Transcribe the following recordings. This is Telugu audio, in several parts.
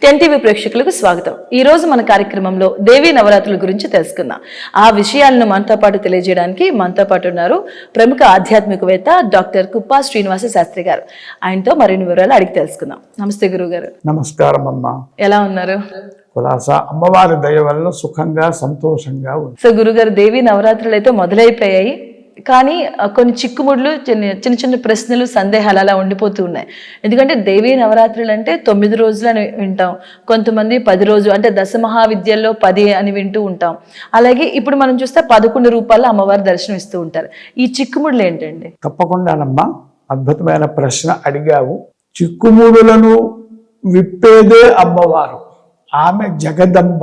10 టీవీ ప్రేక్షకులకు స్వాగతం. ఈ రోజు మన కార్యక్రమంలో దేవీ నవరాత్రుల గురించి తెలుసుకుందాం. ఆ విషయాలను మనతో పాటు తెలియజేయడానికి మనతో పాటు ఉన్నారు ప్రముఖ ఆధ్యాత్మికవేత్త డాక్టర్ కుప్పా శ్రీనివాస శాస్త్రి గారు. ఆయనతో మరిన్ని వివరాలు అడిగి తెలుసుకుందాం. నమస్తే గురుగారు. నమస్కారం అమ్మా. ఎలా ఉన్నారు? కులాస అమ్మవారి దయ వల్ల సుఖంగా సంతోషంగా ఉంది. సో గురుగారు, దేవీ నవరాత్రులు అయితే మొదలైపోయాయి, కానీ కొన్ని చిక్కుముడులు, చిన్న చిన్న ప్రశ్నలు, సందేహాలు అలా ఉండిపోతూ ఉన్నాయి. ఎందుకంటే దేవీ నవరాత్రులు అంటే 9 రోజులు అని వింటాం, కొంతమంది 10 రోజులు అంటే దశమహావిద్యల్లో 10 అని వింటూ ఉంటాం. అలాగే ఇప్పుడు మనం చూస్తే 11 రూపాయల అమ్మవారి దర్శనం ఇస్తూ ఉంటారు. ఈ చిక్కుముడులు ఏంటండి? తప్పకుండానమ్మా, అద్భుతమైన ప్రశ్న అడిగావు. చిక్కుముడులను విప్పేదే అమ్మవారు. ఆమె జగదంబ.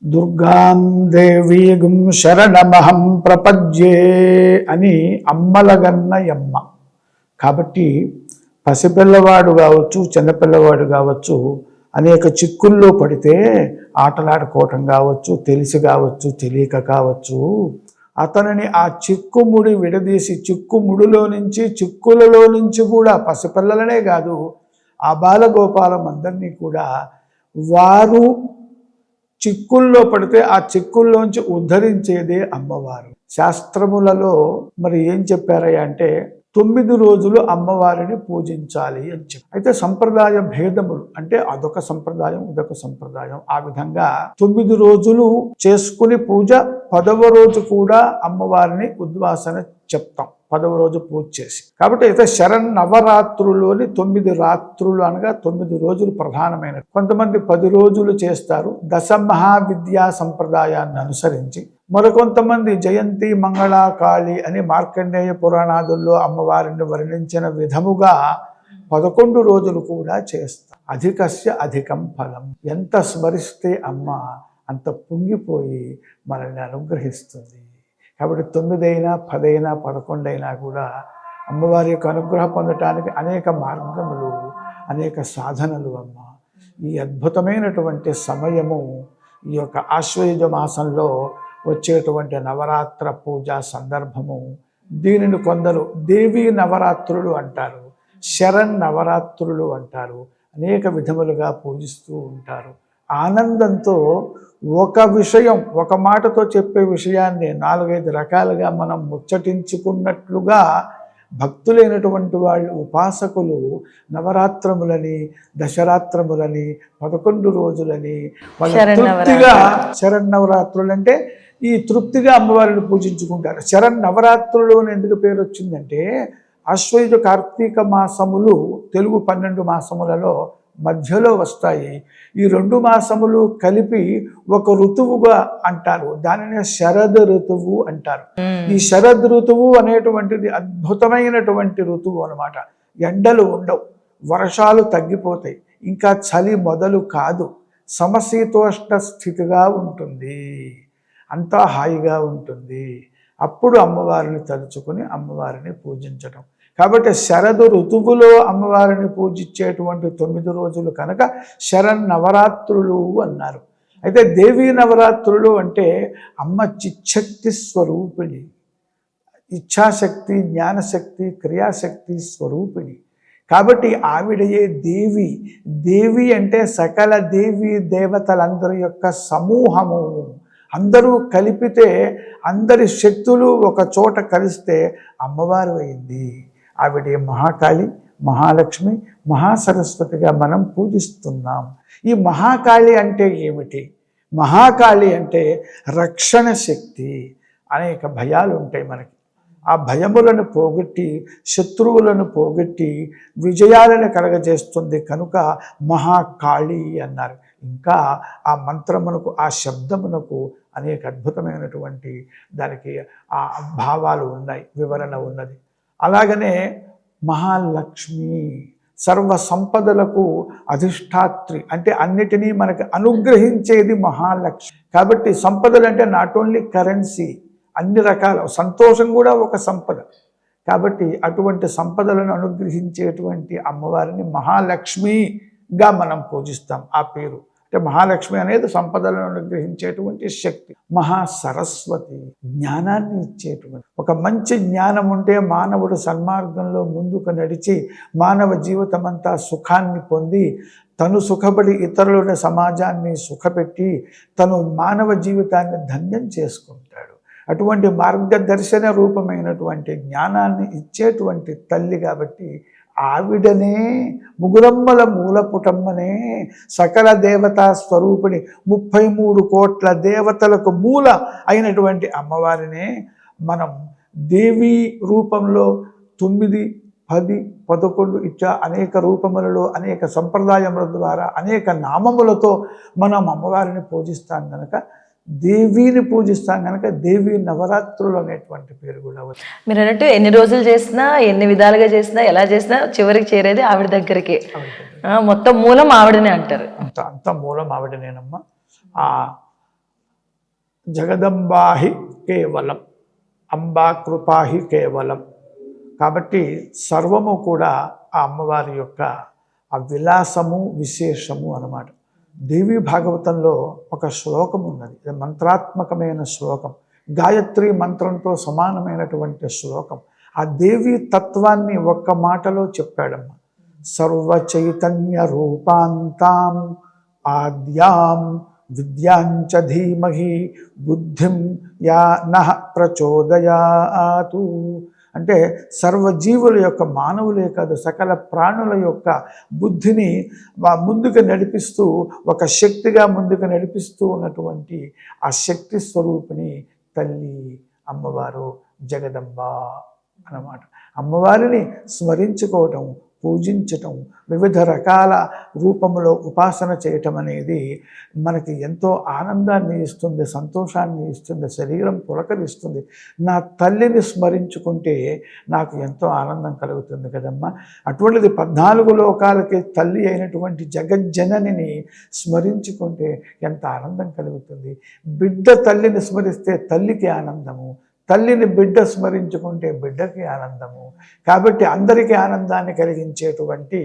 దుర్గాం దేవీగుం శరణమహం ప్రపద్యే అని అమ్మలగన్నయమ్మ. కాబట్టి పసిపిల్లవాడు కావచ్చు, చిన్నపిల్లవాడు కావచ్చు, అనేక చిక్కుల్లో పడితే ఆటలాడుకోవటం కావచ్చు, తెలిసి కావచ్చు, తెలియక కావచ్చు, అతనిని ఆ చిక్కుముడి విడదీసి చిక్కుముడిలో నుంచి, చిక్కులలో నుంచి కూడా పసిపిల్లలనే కాదు, ఆ బాలగోపాలం అందరినీ కూడా వారు చిక్కుల్లో పడితే ఆ చిక్కుల్లోంచి ఉద్ధరించేదే అమ్మవారు. శాస్త్రములలో మరి ఏం చెప్పారయ్యా అంటే 9 రోజులు అమ్మవారిని పూజించాలి అని చెప్పి. అయితే సంప్రదాయ భేదములు అంటే అదొక సంప్రదాయం, ఇదొక సంప్రదాయం. ఆ విధంగా 9 రోజులు చేసుకుని పూజ, 10వ రోజు కూడా అమ్మవారిని ఉద్వాసన చెప్తాం, 10వ రోజు పూజ చేసి. కాబట్టి అయితే శరన్నవరాత్రులోని 9 రాత్రులు అనగా 9 రోజులు ప్రధానమైనవి. కొంతమంది 10 రోజులు చేస్తారు దశమహావిద్యా సంప్రదాయాన్ని అనుసరించి. మరికొంతమంది జయంతి, మంగళ, కాళి అని మార్కండేయ పురాణాదుల్లో అమ్మవారిని వర్ణించిన విధముగా 11 రోజులు కూడా చేస్తారు. అధికస్య అధికం ఫలం. ఎంత స్మరిస్తే అమ్మ అంత పొంగిపోయి మనల్ని అనుగ్రహిస్తుంది. కాబట్టి 9 అయినా, 10 అయినా, 11 అయినా కూడా అమ్మవారి యొక్క అనుగ్రహం పొందటానికి అనేక మార్గములు, అనేక సాధనలు అమ్మ. ఈ అద్భుతమైనటువంటి సమయము, ఈ యొక్క ఆశ్వయుజ మాసంలో వచ్చేటువంటి నవరాత్ర పూజా సందర్భము. దీనిని కొందరు దేవీ నవరాత్రులు అంటారు, శరన్నవరాత్రులు అంటారు. అనేక విధములుగా పూజిస్తూ ఉంటారు. ఆనందంతో ఒక విషయం, ఒక మాటతో చెప్పే విషయాన్ని 4-5 రకాలుగా మనం ముచ్చటించుకున్నట్లుగా భక్తులైనటువంటి వాళ్ళు, ఉపాసకులు నవరాత్రములని, దశరాత్రములని, 11 రోజులని తృప్తిగా శరన్నవరాత్రులు అంటే ఈ తృప్తిగా అమ్మవారిని పూజించుకుంటారు. శరన్నవరాత్రులు అని ఎందుకు పేరు వచ్చిందంటే ఆశ్వయుజ కార్తీక మాసములు తెలుగు 12 మాసములలో మధ్యలో వస్తాయి. ఈ 2 మాసములు కలిపి ఒక ఋతువుగా అంటారు. దానిని శరద్ ఋతువు అంటారు. ఈ శరద్ ఋతువు అనేటువంటిది అద్భుతమైనటువంటి ఋతువు అన్నమాట. ఎండలు ఉండవు, వర్షాలు తగ్గిపోతాయి, ఇంకా చలి మొదలు కాదు, సమశీతోష్ణ స్థితిగా ఉంటుంది, అంతా హాయిగా ఉంటుంది. అప్పుడు అమ్మవారిని తలుచుకుని అమ్మవారిని పూజించడం. కాబట్టి శరదు ఋతువులో అమ్మవారిని పూజించేటువంటి 9 రోజులు కనుక శరన్నవరాత్రులు అన్నారు. అయితే దేవీ నవరాత్రులు అంటే అమ్మ చిచ్చక్తి స్వరూపిణి, ఇచ్ఛాశక్తి, జ్ఞానశక్తి, క్రియాశక్తి స్వరూపిణి. కాబట్టి ఆవిడయే దేవి. దేవి అంటే సకల దేవీ దేవతలందరి యొక్క సమూహము. అందరూ కలిపితే, అందరి శక్తులు ఒక చోట కలిస్తే అమ్మవారు అయింది. ఆవిడే మహాకాళి, మహాలక్ష్మి, మహాసరస్వతిగా మనం పూజిస్తున్నాం. ఈ మహాకాళి అంటే ఏమిటి? మహాకాళి అంటే రక్షణ శక్తి. అనేక భయాలు ఉంటాయి మనకి. ఆ భయములను పోగొట్టి, శత్రువులను పోగొట్టి విజయాలను కలగజేస్తుంది కనుక మహాకాళి అన్నారు. ఇంకా ఆ మంత్రమునకు, ఆ శబ్దమునకు అనేక అద్భుతమైనటువంటి దానికి ఆ భావాలు ఉన్నాయి, వివరణ ఉన్నది. అలాగనే మహాలక్ష్మి, సర్వ సంపదలకు అధిష్టాత్రి, అంటే అన్నిటినీ మనకు అనుగ్రహించేది మహాలక్ష్మి. కాబట్టి సంపదలు అంటే నాట్ ఓన్లీ కరెన్సీ, అన్ని రకాల సంతోషం కూడా ఒక సంపద. కాబట్టి అటువంటి సంపదలను అనుగ్రహించేటువంటి అమ్మవారిని మహాలక్ష్మిగా మనం పూజిస్తాం. ఆ పేరు అంటే మహాలక్ష్మి అనేది సంపదలను అనుగ్రహించేటువంటి శక్తి. మహాసరస్వతి జ్ఞానాన్ని ఇచ్చేటువంటి. ఒక మంచి జ్ఞానం ఉంటే మానవుడు సన్మార్గంలో ముందుకు నడిచి మానవ జీవితం అంతా సుఖాన్ని పొంది తను సుఖపడి ఇతరులను సమాజాన్ని సుఖపెట్టి తను మానవ జీవితాన్ని ధన్యం చేసుకుంటాడు. అటువంటి మార్గదర్శన రూపమైనటువంటి జ్ఞానాన్ని ఇచ్చేటువంటి తల్లి కాబట్టి ఆవిడనే ముగురమ్మల మూలపుటమ్మనే సకల దేవతా స్వరూపిణి 33 కోట్ల దేవతలకు మూల అయినటువంటి అమ్మవారినే మనం దేవీ రూపంలో 9, 10, 11 ఇట్లా అనేక రూపములలో అనేక సంప్రదాయముల ద్వారా అనేక నామములతో మనం అమ్మవారిని పూజిస్తాం కనుక దేవిని పూజిస్తాం కనుక దేవి నవరాత్రులు అనేటువంటి పేరు కూడా వచ్చింది. మీరు అన్నట్టు ఎన్ని రోజులు చేసినా ఎన్ని విధాలుగా చేసినా ఎలా చేసినా చివరికి చేరేది ఆవిడ దగ్గరికి. మొత్తం మూలం ఆవిడనే అంటారు. అంత మూలం ఆవిడనేనమ్మా. ఆ జగదంబాహి కేవలం, అంబా కృపాహి కేవలం. కాబట్టి సర్వము కూడా ఆ అమ్మవారి యొక్క ఆ విలాసము విశేషము అన్నమాట. దేవీ భాగవతంలో ఒక శ్లోకం ఉన్నది, ఇది మంత్రాత్మకమైన శ్లోకం, గాయత్రి మంత్రంతో సమానమైనటువంటి శ్లోకం. ఆ దేవీ తత్వాన్ని ఒక్క మాటలో చెప్పాడమ్మా. సర్వ చైతన్య రూపాంతాం ఆద్యాం విద్యాంచ ధీమహి బుద్ధిం యా నః ప్రచోదయాతు. అంటే సర్వజీవుల యొక్క, మానవులే కాదు సకల ప్రాణుల యొక్క బుద్ధిని ముందుకు నడిపిస్తూ ఒక శక్తిగా ముందుకు నడిపిస్తూ ఉన్నటువంటి ఆ శక్తి స్వరూపిణి తల్లి అమ్మవారు జగదంబ అన్నమాట. అమ్మవారిని స్మరించుకోవటం, పూజించటం, వివిధ రకాల రూపంలో ఉపాసన చేయటం అనేది మనకి ఎంతో ఆనందాన్ని ఇస్తుంది, సంతోషాన్ని ఇస్తుంది, శరీరం పులకరిస్తుంది. నా తల్లిని స్మరించుకుంటే నాకు ఎంతో ఆనందం కలుగుతుంది కదమ్మా. అటువంటిది 14 లోకాలకి తల్లి అయినటువంటి జగజ్జననిని స్మరించుకుంటే ఎంత ఆనందం కలుగుతుంది. బిడ్డ తల్లిని స్మరిస్తే తల్లికి ఆనందము, తల్లిని బిడ్డ స్మరించుకుంటే బిడ్డకి ఆనందము. కాబట్టి అందరికీ ఆనందాన్ని కలిగించేటువంటి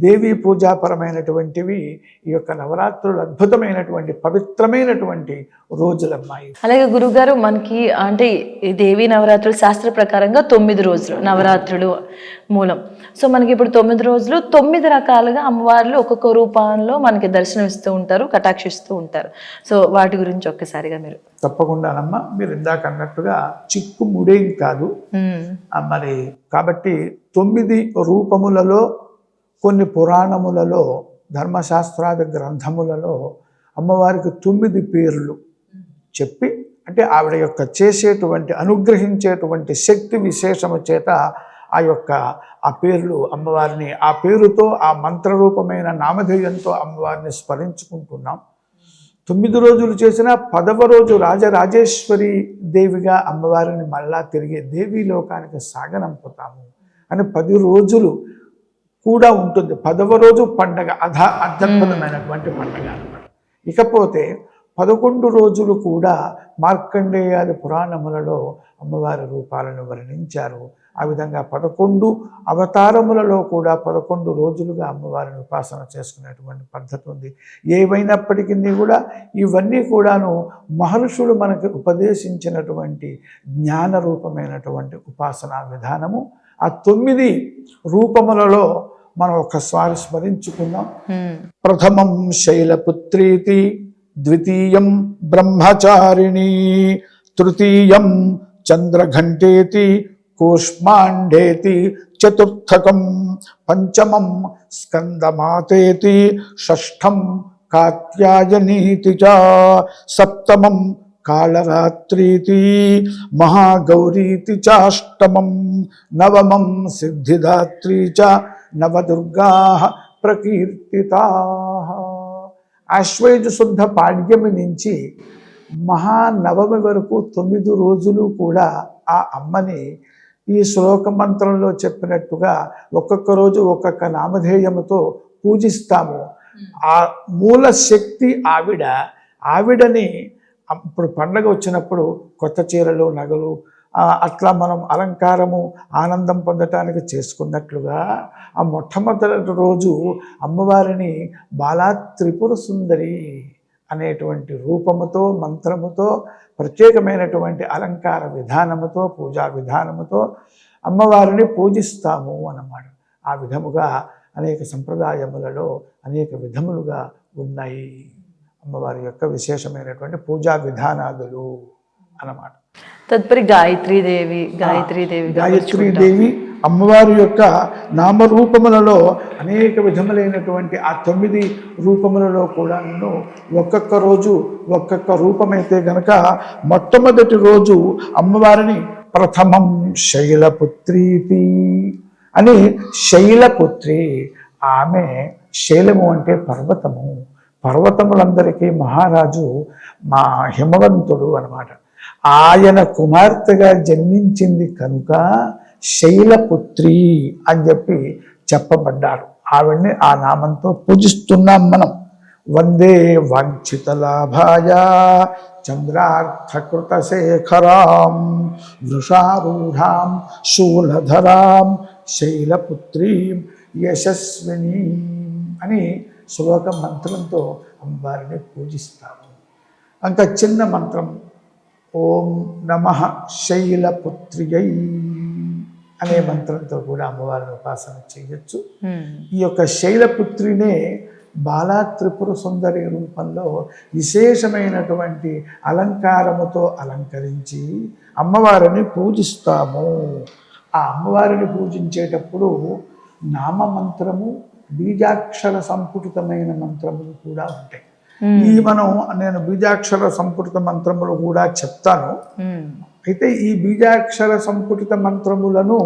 దేవీ పూజాపరమైనటువంటివి ఈ యొక్క నవరాత్రులు అద్భుతమైనటువంటి పవిత్రమైనటువంటి రోజులమ్మాయి. అలాగే గురుగారు, మనకి అంటే ఈ దేవీ నవరాత్రులు శాస్త్ర ప్రకారంగా 9 రోజులు నవరాత్రులు మూలం. సో మనకి ఇప్పుడు 9 రోజులు 9 రకాలుగా అమ్మవార్లు ఒక్కొక్క రూపంలో మనకి దర్శనమిస్తూ ఉంటారు, కటాక్షిస్తూ ఉంటారు. సో వాటి గురించి ఒక్కసారిగా మీరు. తప్పకుండానమ్మా. మీరు ఇందాక అన్నట్టుగా చిక్కుముడేం కాదు మరి. కాబట్టి 9 రూపములలో కొన్ని పురాణములలో ధర్మశాస్త్రాది గ్రంథములలో అమ్మవారికి 9 పేర్లు చెప్పి, అంటే ఆవిడ యొక్క చేసేటువంటి అనుగ్రహించేటువంటి శక్తి విశేషము చేత ఆ పేర్లు అమ్మవారిని, ఆ పేరుతో ఆ మంత్రరూపమైన నామధేయంతో అమ్మవారిని స్మరించుకుంటున్నాం. 9 రోజులు చేసిన 10వ రోజు రాజరాజేశ్వరి దేవిగా అమ్మవారిని మళ్ళా తిరిగి దేవీ లోకానికి సాగనంపుతాము అని 10 రోజులు కూడా ఉంటుంది. 10వ రోజు పండగ, అద్భుతమైనటువంటి పండగ అన్నమాట. ఇకపోతే 11 రోజులు కూడా మార్కండేయాది పురాణములలో అమ్మవారి రూపాలను వర్ణించారు. ఆ విధంగా 11 అవతారములలో కూడా 11 రోజులుగా అమ్మవారిని ఉపాసన చేసుకునేటువంటి పద్ధతి ఉంది. ఏవైనప్పటికీ కూడా ఇవన్నీ కూడాను మహర్షులు మనకి ఉపదేశించినటువంటి జ్ఞాన రూపమైనటువంటి ఉపాసనా విధానము. ఆ 9 రూపములలో మనం ఒకసారి స్మరించుకుందాం. ప్రథమం శైలపుత్రీతి, ద్వితీయం బ్రహ్మచారిణి, తృతీయం చంద్రఘంటేతి, కూష్మాండేతి, చతుర్థకం పంచమం స్కందమాతేతి, షష్ఠం కాత్యాయనీతి చ, సప్తమం కాళరాత్రీతి, మహాగౌరీతి చాష్టమం, నవమం సిద్ధిదాత్రీ చ, నవదుర్గా ప్రకీర్తితాః. ఆశ్వయుజ శుద్ధ పాడ్యమి నుంచి మహానవమి వరకు 9 రోజులు కూడా ఆ అమ్మని ఈ శ్లోక మంత్రంలో చెప్పినట్టుగా ఒక్కొక్క రోజు ఒక్కొక్క నామధేయముతో పూజిస్తాము. ఆ మూల శక్తి ఆవిడని ఇప్పుడు పండగ వచ్చినప్పుడు కొత్త చీరలు, నగలు, అట్లా మనం అలంకారము ఆనందం పొందటానికి చేసుకున్నట్లుగా ఆ మొట్టమొదటి రోజు అమ్మవారిని బాలా త్రిపుర సుందరి అనేటువంటి రూపముతో మంత్రముతో ప్రత్యేకమైనటువంటి అలంకార విధానముతో పూజా విధానముతో అమ్మవారిని పూజిస్తాము అన్నమాట. ఆ విధముగా అనేక సంప్రదాయములలో అనేక విధములుగా ఉన్నాయి అమ్మవారి యొక్క విశేషమైనటువంటి పూజా విధానాదులు అన్నమాట. తదుపరి గాయత్రీదేవి. గాయత్రీదేవి అమ్మవారి యొక్క నామరూపములలో అనేక విధములైనటువంటి ఆ 9 రూపములలో కూడా ఒక్కొక్క రోజు ఒక్కొక్క రూపమైతే గనక మొట్టమొదటి రోజు అమ్మవారిని ప్రథమం శైలపుత్రీతి అని, శైలపుత్రి ఆమె, శైలము అంటే పర్వతము, పర్వతములందరికీ మహారాజు మా హిమవంతుడు అన్నమాట. ఆయన కుమార్తెగా జన్మించింది కనుక శైలపుత్రి అని చెప్పి చెప్పబడ్డారు. ఆవిడ్ని ఆ నామంతో పూజిస్తున్నాం మనం. వందే వాంఛిత లాభాయ చంద్రార్థకృత శేఖరాం వృషారూఢాం శూలధరాం శైలపుత్రీం యశస్విని అని శ్లోక మంత్రంతో అమ్మవారిని పూజిస్తాము. ఇంకా చిన్న మంత్రం ఓం నమః శైలపుత్రియై అనే మంత్రంతో కూడా అమ్మవారిని ఉపాసన చేయొచ్చు. ఈ యొక్క శైలపుత్రినే బాలా త్రిపుర సుందరి రూపంలో విశేషమైనటువంటి అలంకారముతో అలంకరించి అమ్మవారిని పూజిస్తాము. ఆ అమ్మవారిని పూజించేటప్పుడు నామమంత్రము, బీజాక్షర సంపుటితమైన మంత్రములు కూడా ఉంటాయి. నేను బీజాక్షర సంపుటిత మంత్రములు కూడా చెప్తాను. అయితే ఈ బీజాక్షర సంపుటిత మంత్రములను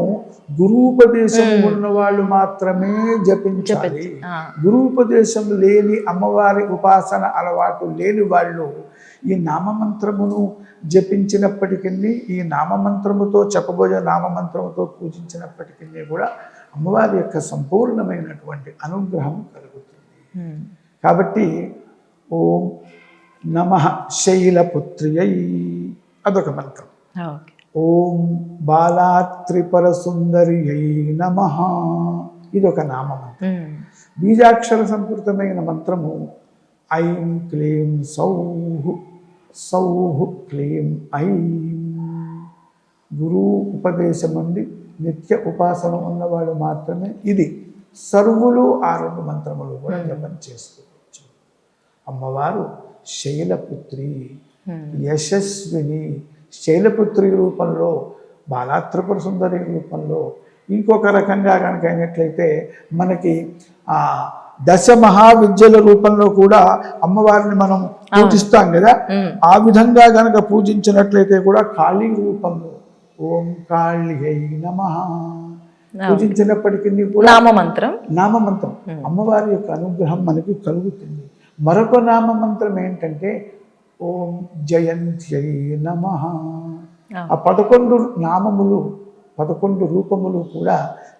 గురూపదేశం ఉన్న వాళ్ళు మాత్రమే జపించాలి. గురూపదేశం లేని, అమ్మవారి ఉపాసన అలవాటు లేని వాళ్ళు ఈ నామమంత్రమును జపించినప్పటికీ, ఈ నామమంత్రముతో చెప్పబోయే నామమంత్రముతో పూజించినప్పటికీ కూడా అమ్మవారి యొక్క సంపూర్ణమైనటువంటి అనుగ్రహం కలుగుతుంది. కాబట్టి ఓం నమః శైలపుత్రియై అదొక మంత్రం. ఓం బాలా త్రిపుర సుందరియై నమః ఇదొక నామమంత్రం. బీజాక్షర సంపృతమైన మంత్రము ఐం క్లీం సౌః సౌః క్లీం ఐం. గురువు ఉపదేశం నుండి నిత్య ఉపాసన ఉన్నవాడు మాత్రమే ఇది సర్వులు 6 మంత్రములు కూడా జపం చేసుకోవచ్చు. అమ్మవారు శైలపుత్రి, యశస్విని, శైలపుత్రి రూపంలో, బాలా త్రిపుర సుందరి రూపంలో. ఇంకొక రకంగా కనుక అయినట్లయితే మనకి దశ మహావిద్యల రూపంలో కూడా అమ్మవారిని మనం పూజిస్తాం కదా. ఆ విధంగా గనక పూజించినట్లయితే కూడా కాళీ రూపంలో ఓం కాళ్యై నమః పూజించినప్పటికీ కూడా నామమంత్రం అమ్మవారి యొక్క అనుగ్రహం మనకి కలుగుతుంది. మరొక నామమంత్రం ఏంటంటే ఓం జయంత్యై నమః. ఆ 11 నామములు, 11 రూపములు కూడా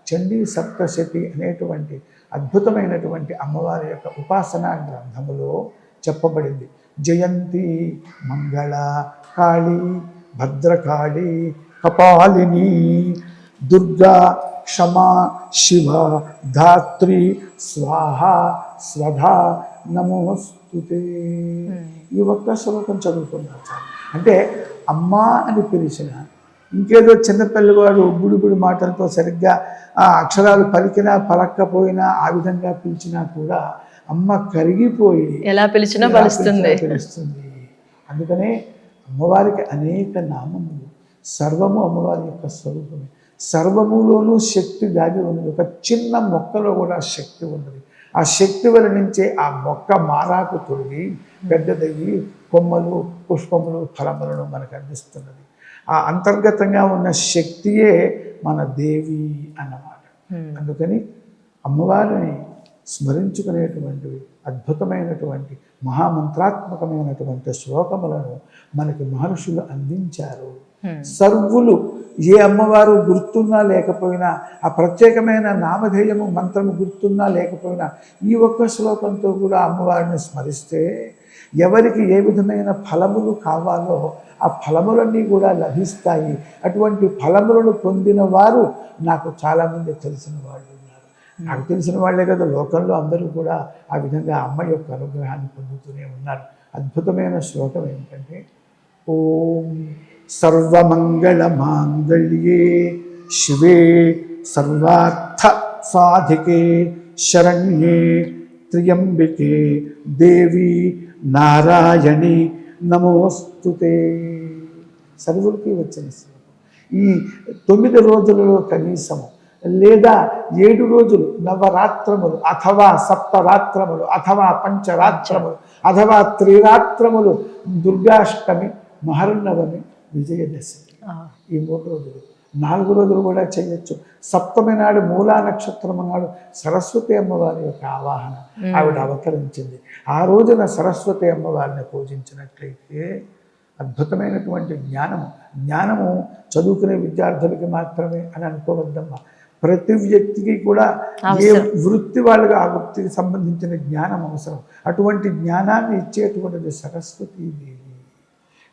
చండీ సప్తశతి అనేటువంటి అద్భుతమైనటువంటి అమ్మవారి యొక్క ఉపాసనా గ్రంథములో చెప్పబడింది. జయంతి, మంగళ, కాళీ, భద్రకాళి, కపాలిని, దుర్గా, క్షమా, శివ, ధాత్రి, స్వాహ, స్వధా, నమోస్తుతే. ఈ ఒక్క శ్లోకం చదువుకున్నారు. అంటే అమ్మా అని పిలిచిన, ఇంకేదో చిన్నపిల్లవాడు బుడిబుడి మాటలతో సరిగ్గా ఆ అక్షరాలు పలికినా పలక్కపోయినా ఆ విధంగా పిలిచినా కూడా అమ్మ కరిగిపోయి ఎలా పిలిచినా పిలుస్తుంది. అందుకనే అమ్మవారికి అనేక నామములు. సర్వము అమ్మవారి యొక్క స్వరూపమే. సర్వములోనూ శక్తి దాగి ఉన్నది. ఒక చిన్న మొక్కలో కూడా శక్తి ఉన్నది. ఆ శక్తి వల్ల నుంచే ఆ మొక్క మారాకు తొడిగి పెద్దదయ్యి కొమ్మలు, పుష్పములు, ఫలములను మనకు అందిస్తున్నది. ఆ అంతర్గతంగా ఉన్న శక్తియే మన దేవి అన్నమాట. అందుకని అమ్మవారిని స్మరించుకునేటువంటి అద్భుతమైనటువంటి మహామంత్రాత్మకమైనటువంటి శ్లోకములను మనకి మహర్షులు అందించారు. సర్వులు ఏ అమ్మవారు గుర్తున్నా లేకపోయినా, ఆ ప్రత్యేకమైన నామధేయము మంత్రము గుర్తున్నా లేకపోయినా ఈ ఒక్క శ్లోకంతో కూడా అమ్మవారిని స్మరిస్తే ఎవరికి ఏ విధమైన ఫలములు కావాలో ఆ ఫలములన్నీ కూడా లభిస్తాయి. అటువంటి ఫలములను పొందిన వారు నాకు చాలామంది తెలిసిన వాళ్ళు ఉన్నారు. నాకు తెలిసిన వాళ్ళే కదా, లోకంలో అందరూ కూడా ఆ విధంగా అమ్మ యొక్క అనుగ్రహాన్ని పొందుతూనే ఉన్నారు. అద్భుతమైన శ్లోకం ఏంటంటే, ఓం సర్వమంగళ మాంగళ్యే శివే సర్వార్థ సాధికే శరణ్యే త్ర్యంబికే దేవి నారాయణి నమోస్తుతే. సర్వులకి వచ్చిన శ్లోకం. ఈ 9 రోజులలో కనీసము లేదా 7 రోజులు నవరాత్రములు అథవా సప్తరాత్రములు అథవా పంచరాత్రములు అథవా త్రిరాత్రములు, దుర్గాష్టమి, మహర్నవమి, విజయదశమి, ఈ 3 రోజులు, 4 రోజులు కూడా చేయొచ్చు. సప్తమి నాడు మూలా నక్షత్రము నాడు సరస్వతి అమ్మవారి యొక్క ఆవాహన ఆవిడ అవతరించింది. ఆ రోజున సరస్వతి అమ్మవారిని పూజించినట్లయితే అద్భుతమైనటువంటి జ్ఞానము చదువుకునే విద్యార్థులకి మాత్రమే అని అనుకోవద్దమ్మా. ప్రతి వ్యక్తికి కూడా ఏ వృత్తి వాళ్ళకి ఆ వృత్తికి సంబంధించిన జ్ఞానం అవసరం. అటువంటి జ్ఞానాన్ని ఇచ్చేటువంటిది సరస్వతీదేవి.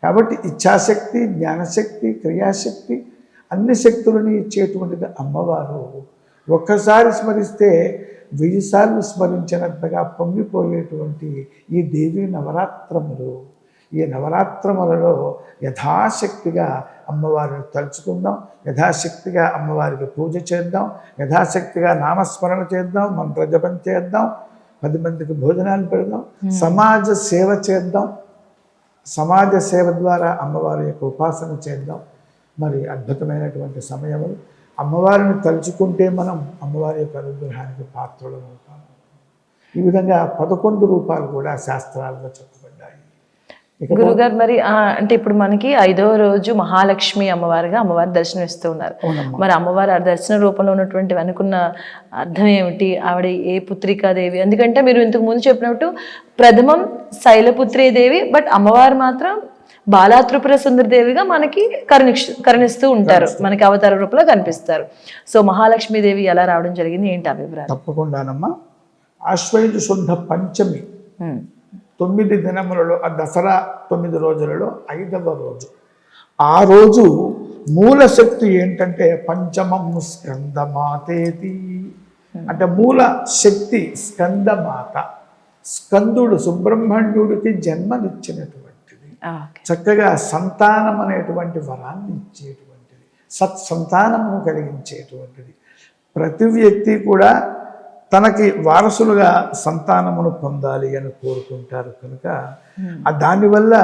కాబట్టి ఇచ్ఛాశక్తి, జ్ఞానశక్తి, క్రియాశక్తి, అన్ని శక్తులని ఇచ్చేటువంటిది అమ్మవారు. ఒక్కసారి స్మరిస్తే 1000 సార్లు స్మరించినంతగా పొంగిపోయేటువంటి ఈ దేవీ నవరాత్రములు. ఈ నవరాత్రములలో యథాశక్తిగా అమ్మవారిని తలుచుకుందాం, యథాశక్తిగా అమ్మవారికి పూజ చేద్దాం, యథాశక్తిగా నామస్మరణ చేద్దాం, మంత్రజపం చేద్దాం, 10 మందికి భోజనాలు పెడదాం, సమాజ సేవ చేద్దాం. సమాజ సేవ ద్వారా అమ్మవారి యొక్క ఉపాసన చేద్దాం. మరి అద్భుతమైనటువంటి సమయములు. అమ్మవారిని తలుచుకుంటే మనం అమ్మవారి యొక్క అనుగ్రహానికి పాత్రలు అవుతాము. ఈ విధంగా 11 రూపాలు కూడా శాస్త్రాల్లో చెప్పబడ్డాయి. గురుగారు, మరి అంటే ఇప్పుడు మనకి 5వ రోజు మహాలక్ష్మి అమ్మవారిగా అమ్మవారి దర్శనం ఇస్తూ ఉన్నారు. మరి అమ్మవారి ఆ దర్శన రూపంలో ఉన్నటువంటి వెనుకున్న అర్థం ఏమిటి? ఆవిడ ఏ పుత్రికాదేవి? ఎందుకంటే మీరు ఇంతకు ముందు చెప్పినట్టు ప్రథమం శైలపుత్రీదేవి, బట్ అమ్మవారు మాత్రం బాలాత్రిపుర సుందరదేవిగా మనకి కరుణిస్తూ ఉంటారు, మనకి అవతార రూపంలో కనిపిస్తారు. సో మహాలక్ష్మీదేవి ఎలా రావడం జరిగింది, ఏంటి అభిప్రాయం? తప్పకుండానమ్మా. ఆశ్వయుజ శుద్ధ పంచమి 9 దినములలో, ఆ దసరా 9 రోజులలో 5వ రోజు. ఆ రోజు మూల శక్తి ఏంటంటే పంచమం స్కందమాతేతి, అంటే మూల శక్తి స్కందమాత. స్కందుడు సుబ్రహ్మణ్యుడికి జన్మనిచ్చినటువంటిది, చక్కగా సంతానం అనేటువంటి వరాన్ని ఇచ్చేటువంటిది, సత్సంతానమును కలిగించేటువంటిది. ప్రతి వ్యక్తి కూడా తనకి వారసులుగా సంతానమును పొందాలి అని కోరుకుంటారు కనుక దానివల్ల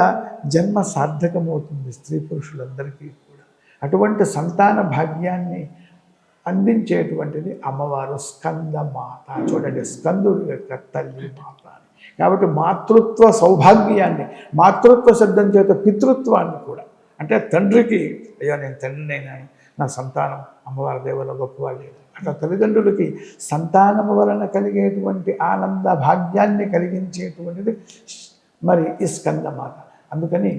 జన్మ సార్థకమవుతుంది స్త్రీ పురుషులందరికీ కూడా. అటువంటి సంతాన భాగ్యాన్ని అందించేటువంటిది అమ్మవారు స్కందమాత. చూడండి, స్కందుడి యొక్క తల్లి మాత. కాబట్టి మాతృత్వ సౌభాగ్యాన్ని, మాతృత్వ శబ్దం చేత పితృత్వాన్ని కూడా, అంటే తండ్రికి అయ్యో నేను తండ్రినైనాను, నా సంతానం అమ్మవారి దేవుల గొప్పవాళ్ళు, అట్లా తల్లిదండ్రులకి సంతానము వలన కలిగేటువంటి ఆనంద భాగ్యాన్ని కలిగించేటువంటిది మరి ఈ స్కందమాత. అందుకని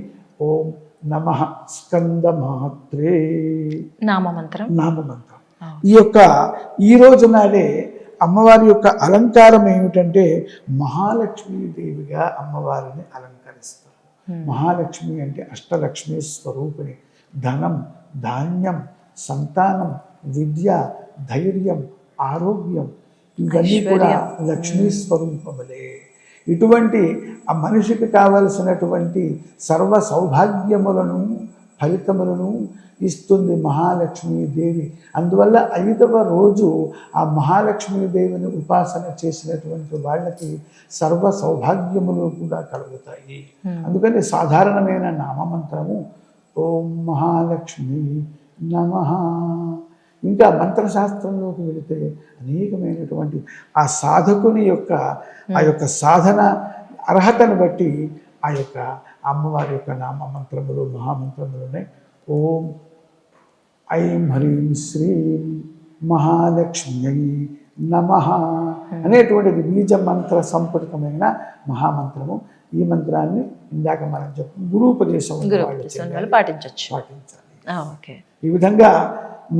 ఓం నమః స్కందమాత్రే నామమంత్రం. ఈ రోజు నాడే అమ్మవారి యొక్క అలంకారం ఏమిటంటే మహాలక్ష్మీదేవిగా అమ్మవారిని అలంకరిస్తారు. మహాలక్ష్మి అంటే అష్టలక్ష్మి స్వరూపిణి. ధనం, ధాన్యం, సంతానం, విద్య, ధైర్యం, ఆరోగ్యం, ఇవన్నీ కూడా లక్ష్మీ స్వరూపములే. ఇటువంటి ఆ మనిషికి కావలసినటువంటి సర్వ సౌభాగ్యములను, ఫలితములను ఇస్తుంది మహాలక్ష్మీదేవి. అందువల్ల 5వ రోజు ఆ మహాలక్ష్మీదేవిని ఉపాసన చేసినటువంటి వాళ్ళకి సర్వ సౌభాగ్యములు కూడా కలుగుతాయి. అందుకని సాధారణమైన నామమంత్రము ఓం మహాలక్ష్మి నమః. ఇంకా మంత్రశాస్త్రంలోకి వెళితే అనేకమైనటువంటి ఆ సాధకుని యొక్క ఆ యొక్క సాధన అర్హతను బట్టి ఆ యొక్క అమ్మవారి యొక్క నామమంత్రములు, మహామంత్రములునే. ఓం ఐం హ్రీం శ్రీం మహాలక్ష్మ్యై నమః అనేటువంటిది బీజ మంత్ర సంపుటితమైన మహామంత్రము. ఈ మంత్రాన్ని ఇందాక మనం చెప్పు గురూపదేశం పాటించాలి. ఈ విధంగా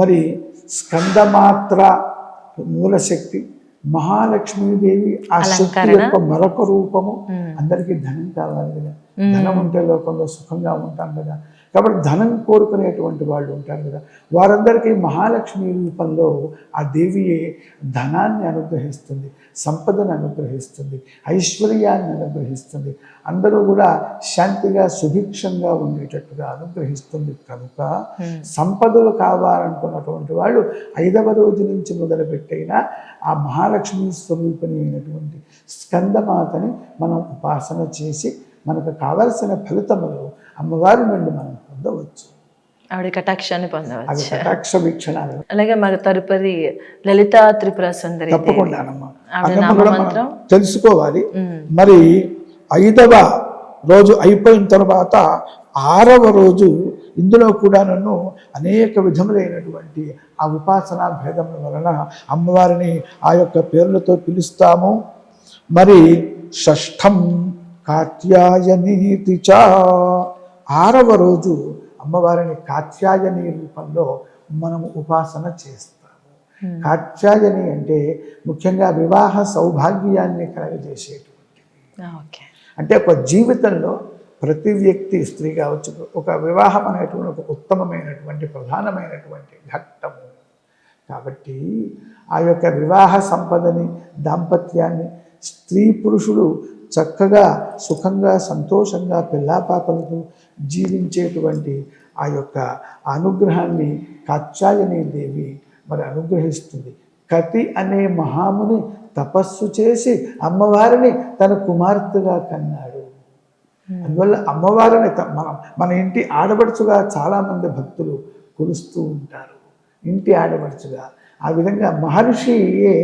మరి స్కందమాత్ర మూలశక్తి, మహాలక్ష్మీదేవి ఆ శక్తి యొక్క మరొక రూపము, అందరికీ ధనం కావాలి కదా, ధనం ఉంటే లోకంలో సుఖంగా ఉంటాం కదా. కాబట్టి ధనం కోరుకునేటువంటి వాళ్ళు ఉంటారు కదా, వారందరికీ మహాలక్ష్మి రూపంలో ఆ దేవియే ధనాన్ని అనుగ్రహిస్తుంది, సంపదను అనుగ్రహిస్తుంది, ఐశ్వర్యాన్ని అనుగ్రహిస్తుంది, అందరూ కూడా శాంతిగా సుభిక్షంగా ఉండేటట్టుగా అనుగ్రహిస్తుంది. కనుక సంపదలు కావాలనుకున్నటువంటి వాళ్ళు 5వ రోజు నుంచి మొదలుపెట్టైనా ఆ మహాలక్ష్మి స్వరూపిణి అయినటువంటి స్కందమాతని మనం ఉపాసన చేసి మనకు కావలసిన ఫలితములు అమ్మవారి నుండి మనం పొందవచ్చు. ఆవిడ కటాక్షాన్ని అవి పొందవచ్చు. కటాక్ష వీక్షణాలు. అలాగే మన తదుపరి లలితా త్రిపుర సుందరి తప్పకుండానమ్మా, ఆవిడ అదమ్మ నామ కూడా మనం మంత్రం తెలుసుకోవాలి. మరి 5వ రోజు అయిపోయిన తర్వాత 6వ రోజు ఇందులో కూడా నన్ను అనేక విధములైనటువంటి ఆ ఉపాసనా భేదముల వలన అమ్మవారిని ఆ యొక్క పేర్లతో పిలుస్తాము. మరి షష్ఠం కాత్యాయనీతి చ, 6వ రోజు అమ్మవారిని కాత్యాయని రూపంలో మనము ఉపాసన చేస్తాము. కాత్యాయని అంటే ముఖ్యంగా వివాహ సౌభాగ్యాన్ని కలగజేసేటువంటిది. అంటే ఒక జీవితంలో ప్రతి వ్యక్తి, స్త్రీ కావచ్చు, ఒక వివాహం అనేటువంటి ఒక ఉత్తమమైనటువంటి ప్రధానమైనటువంటి ఘట్టము. కాబట్టి ఆ యొక్క వివాహ సంపదని, దాంపత్యాన్ని స్త్రీ పురుషులు చక్కగా సుఖంగా సంతోషంగా పిల్లాపాపలతో జీవించేటువంటి ఆ యొక్క అనుగ్రహాన్ని కాత్యాయని దేవి మరి అనుగ్రహిస్తుంది. కతి అనే మహాముని తపస్సు చేసి అమ్మవారిని తన కుమార్తెగా కన్నాడు. అందువల్ల అమ్మవారిని మన ఇంటి ఆడపడుచుగా చాలామంది భక్తులు కొలుస్తూ ఉంటారు, ఇంటి ఆడపడుచుగా. ఆ విధంగా మహర్షియే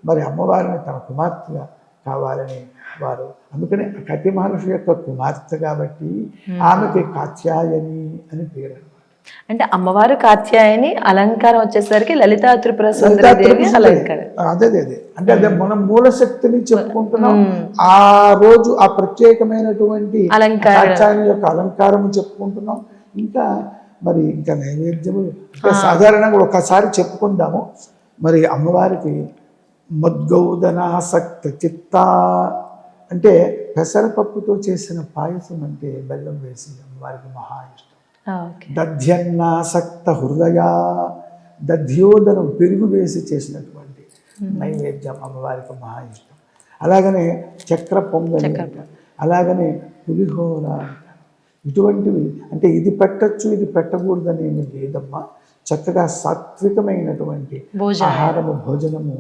మరి అమ్మవారిని తన కుమార్తెగా కావాలని వారు, అందుకని కతి మహర్షి యొక్క కుమార్తె కాబట్టి ఆమెకి కాత్యాయని అని పేరు. అంటే అమ్మవారు కాత్యాయని, అలంకారం వచ్చేసరికి లలితా త్రిపుర సుందరి దేవి అలంకారం. అదే అంటే అదే మనం మూలశక్తిని చెప్పుకుంటున్నాం. ఆ రోజు ఆ ప్రత్యేకమైనటువంటి కాత్యాయని యొక్క అలంకారం చెప్పుకుంటున్నాం. ఇంకా నైవేద్యము సాధారణంగా ఒకసారి చెప్పుకుందాము. మరి అమ్మవారికి మద్గౌదనాసక్త చిత్త అంటే పెసరపప్పుతో చేసిన పాయసం అంటే బెల్లం వేసి అమ్మవారికి మహా ఇష్టం. దధ్యన్నాసక్త హృదయ, దధ్యోదనం పెరుగు వేసి చేసినటువంటి నైవేద్యం అమ్మవారికి మహా ఇష్టం. అలాగనే చక్ర పొంగలి, అలాగనే పులిహోర, ఇటువంటివి. అంటే ఇది పెట్టచ్చు ఇది పెట్టకూడదని ఏమి లేదమ్మా. చక్కగా సాత్వికమైనటువంటి ఆహారము, భోజనము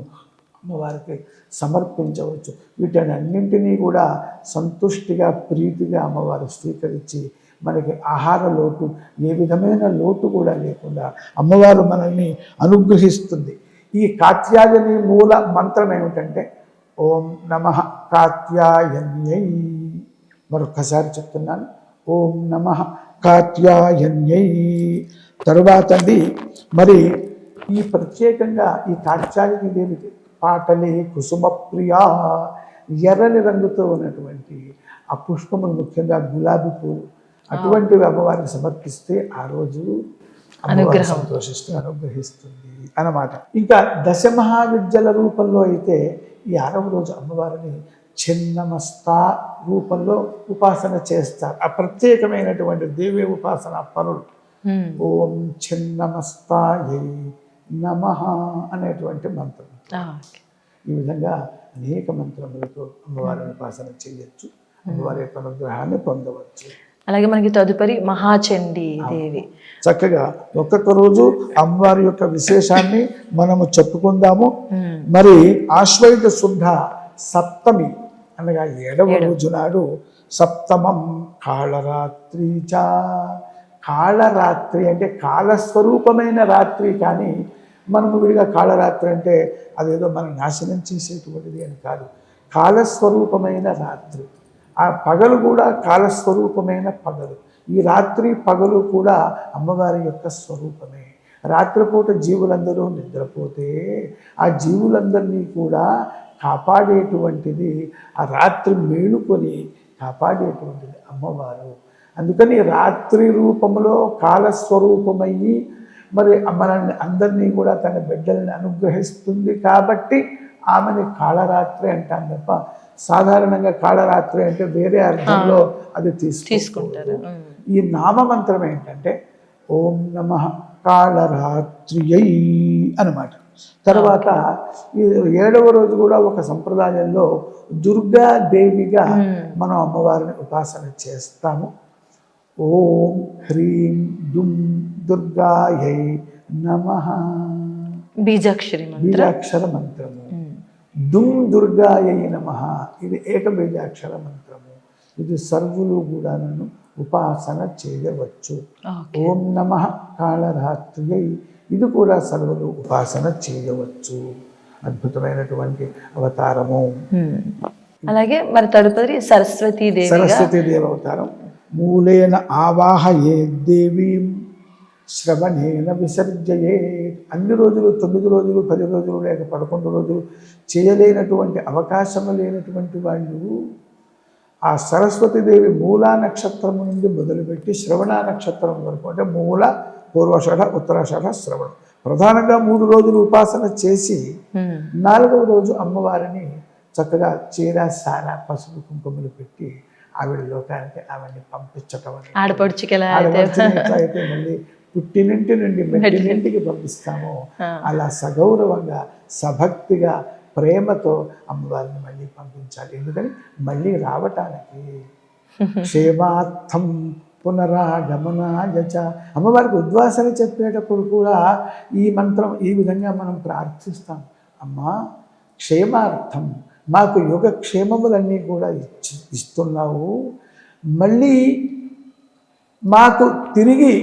అమ్మవారికి సమర్పించవచ్చు. వీటన్నింటినీ కూడా సంతుష్టిగా ప్రీతిగా అమ్మవారు స్వీకరించి మనకి ఆహార లోటు, ఏ విధమైన లోటు కూడా లేకుండా అమ్మవారు మనల్ని అనుగ్రహిస్తుంది. ఈ కాత్యాయని మూల మంత్రం ఏమిటంటే ఓం నమః కాత్యాయన్యై. మరొక్కసారి చెప్తున్నాను, ఓం నమః కాత్యాయన్యై. తరువాత మరి ఈ ప్రత్యేకంగా ఈ కాత్యాయని దేవికి పాటలే కుసుమ ప్రియా, ఎర్రని రంగుతో ఉన్నటువంటి ఆ పుష్పములు, ముఖ్యంగా గులాబీ పూలు, అటువంటివి అమ్మవారికి సమర్పిస్తే ఆ రోజు అమ్మవారు సంతోషిస్తూ అనుగ్రహిస్తుంది అన్నమాట. ఇంకా దశమహావిద్యల రూపంలో అయితే ఈ 6వ రోజు అమ్మవారిని చిన్నమస్తా రూపంలో ఉపాసన చేస్తారు. ఆ ప్రత్యేకమైనటువంటి దేవీ ఉపాసన పనులు. ఓం చిన్నమస్తాయై నమః అనేటువంటి మంత్రం. ఈ విధంగా అనేక మంత్రములతో అమ్మవారిని ఉపాసన చేయొచ్చు, అమ్మవారి యొక్క అనుగ్రహాన్ని పొందవచ్చు. అలాగే మనకి తదుపరి మహాచండీ దేవి. చక్కగా ఒక్కొక్క రోజు అమ్మవారి యొక్క విశేషాన్ని మనము చెప్పుకుందాము. మరి ఆశ్వయుజ శుద్ధ సప్తమి అనగా 7వ రోజు నాడు సప్తమం కాళరాత్రి చ. కాళరాత్రి అంటే కాలస్వరూపమైన రాత్రి, కానీ మనము విడిగా కాళరాత్రి అంటే అదేదో మనం నాశనం చేసేటువంటిది అని కాదు. కాలస్వరూపమైన రాత్రి, ఆ పగలు కూడా కాలస్వరూపమైన పగలు. ఈ రాత్రి పగలు కూడా అమ్మవారి యొక్క స్వరూపమే. రాత్రిపూట జీవులందరూ నిద్రపోతే ఆ జీవులందరినీ కూడా కాపాడేటువంటిది, ఆ రాత్రి మేలుకొని కాపాడేటువంటిది అమ్మవారు. అందుకని రాత్రి రూపంలో కాలస్వరూపమయ్యి మరి మనల్ని అందరినీ కూడా తన బిడ్డల్ని అనుగ్రహిస్తుంది. కాబట్టి ఆమెని కాళరాత్రి అంటాం తప్ప సాధారణంగా కాళరాత్రి అంటే వేరే అర్థంలో అది తీసుకుంటారు. ఈ నామమంత్రం ఏంటంటే ఓం నమః కాళరాత్రియై అన్నమాట. తర్వాత ఈ 7వ రోజు కూడా ఒక సంప్రదాయంలో దుర్గాదేవిగా మనం అమ్మవారిని ఉపాసన చేస్తాము. ఓం హ్రీం దుం దుర్గాయై నమః. బీజాక్షర మంత్రము. దుం దుర్గాయై నమః ఇది ఏకబీజాక్షర మంత్రము. ఇది సర్వులు కూడా నన్ను ఉపాసన చేయవచ్చు. ఓం నమః కాళరాత్రియై ఇది కూడా సర్వులు ఉపాసన చేయవచ్చు. అద్భుతమైనటువంటి అవతారము. అలాగే మరి తదుపరి సరస్వతీదేవి అవతారం. మూలేన ఆవాహయే దేవీం శ్రవణేన విసర్జయే. అన్ని రోజులు 9 రోజులు 10 రోజులు లేక 11 రోజులు చేయలేనటువంటి అవకాశము లేనటువంటి వాళ్ళు ఆ సరస్వతీదేవి మూలా నక్షత్రము నుండి మొదలుపెట్టి శ్రవణ నక్షత్రం వరకు, అంటే మూల, పూర్వాషాఢ, ఉత్తరాషాఢ, శ్రవణం, ప్రధానంగా 3 రోజులు ఉపాసన చేసి 4వ రోజు అమ్మవారిని చక్కగా చీర సార పసుపు కుంకుమలు పెట్టి ఆవిడ లోకానికి ఆవిడని పంపించటం. ఆడపడుచుకెట్లయితే మళ్ళీ పుట్టినింటి నుండి మెట్టినింటికి పంపిస్తామో అలా సగౌరవంగా సభక్తిగా ప్రేమతో అమ్మవారిని మళ్ళీ పంపించాలి. ఎందుకని మళ్ళీ రావటానికి క్షేమార్థం పునరాగమనాయ చ. అమ్మవారికి ఉద్వాసన చెప్పేటప్పుడు కూడా ఈ మంత్రం ఈ విధంగా మనం ప్రార్థిస్తాం. అమ్మా క్షేమార్థం, మాకు యోగక్షేమములన్నీ కూడా ఇస్తున్నావు, మళ్ళీ మాకు తిరిగి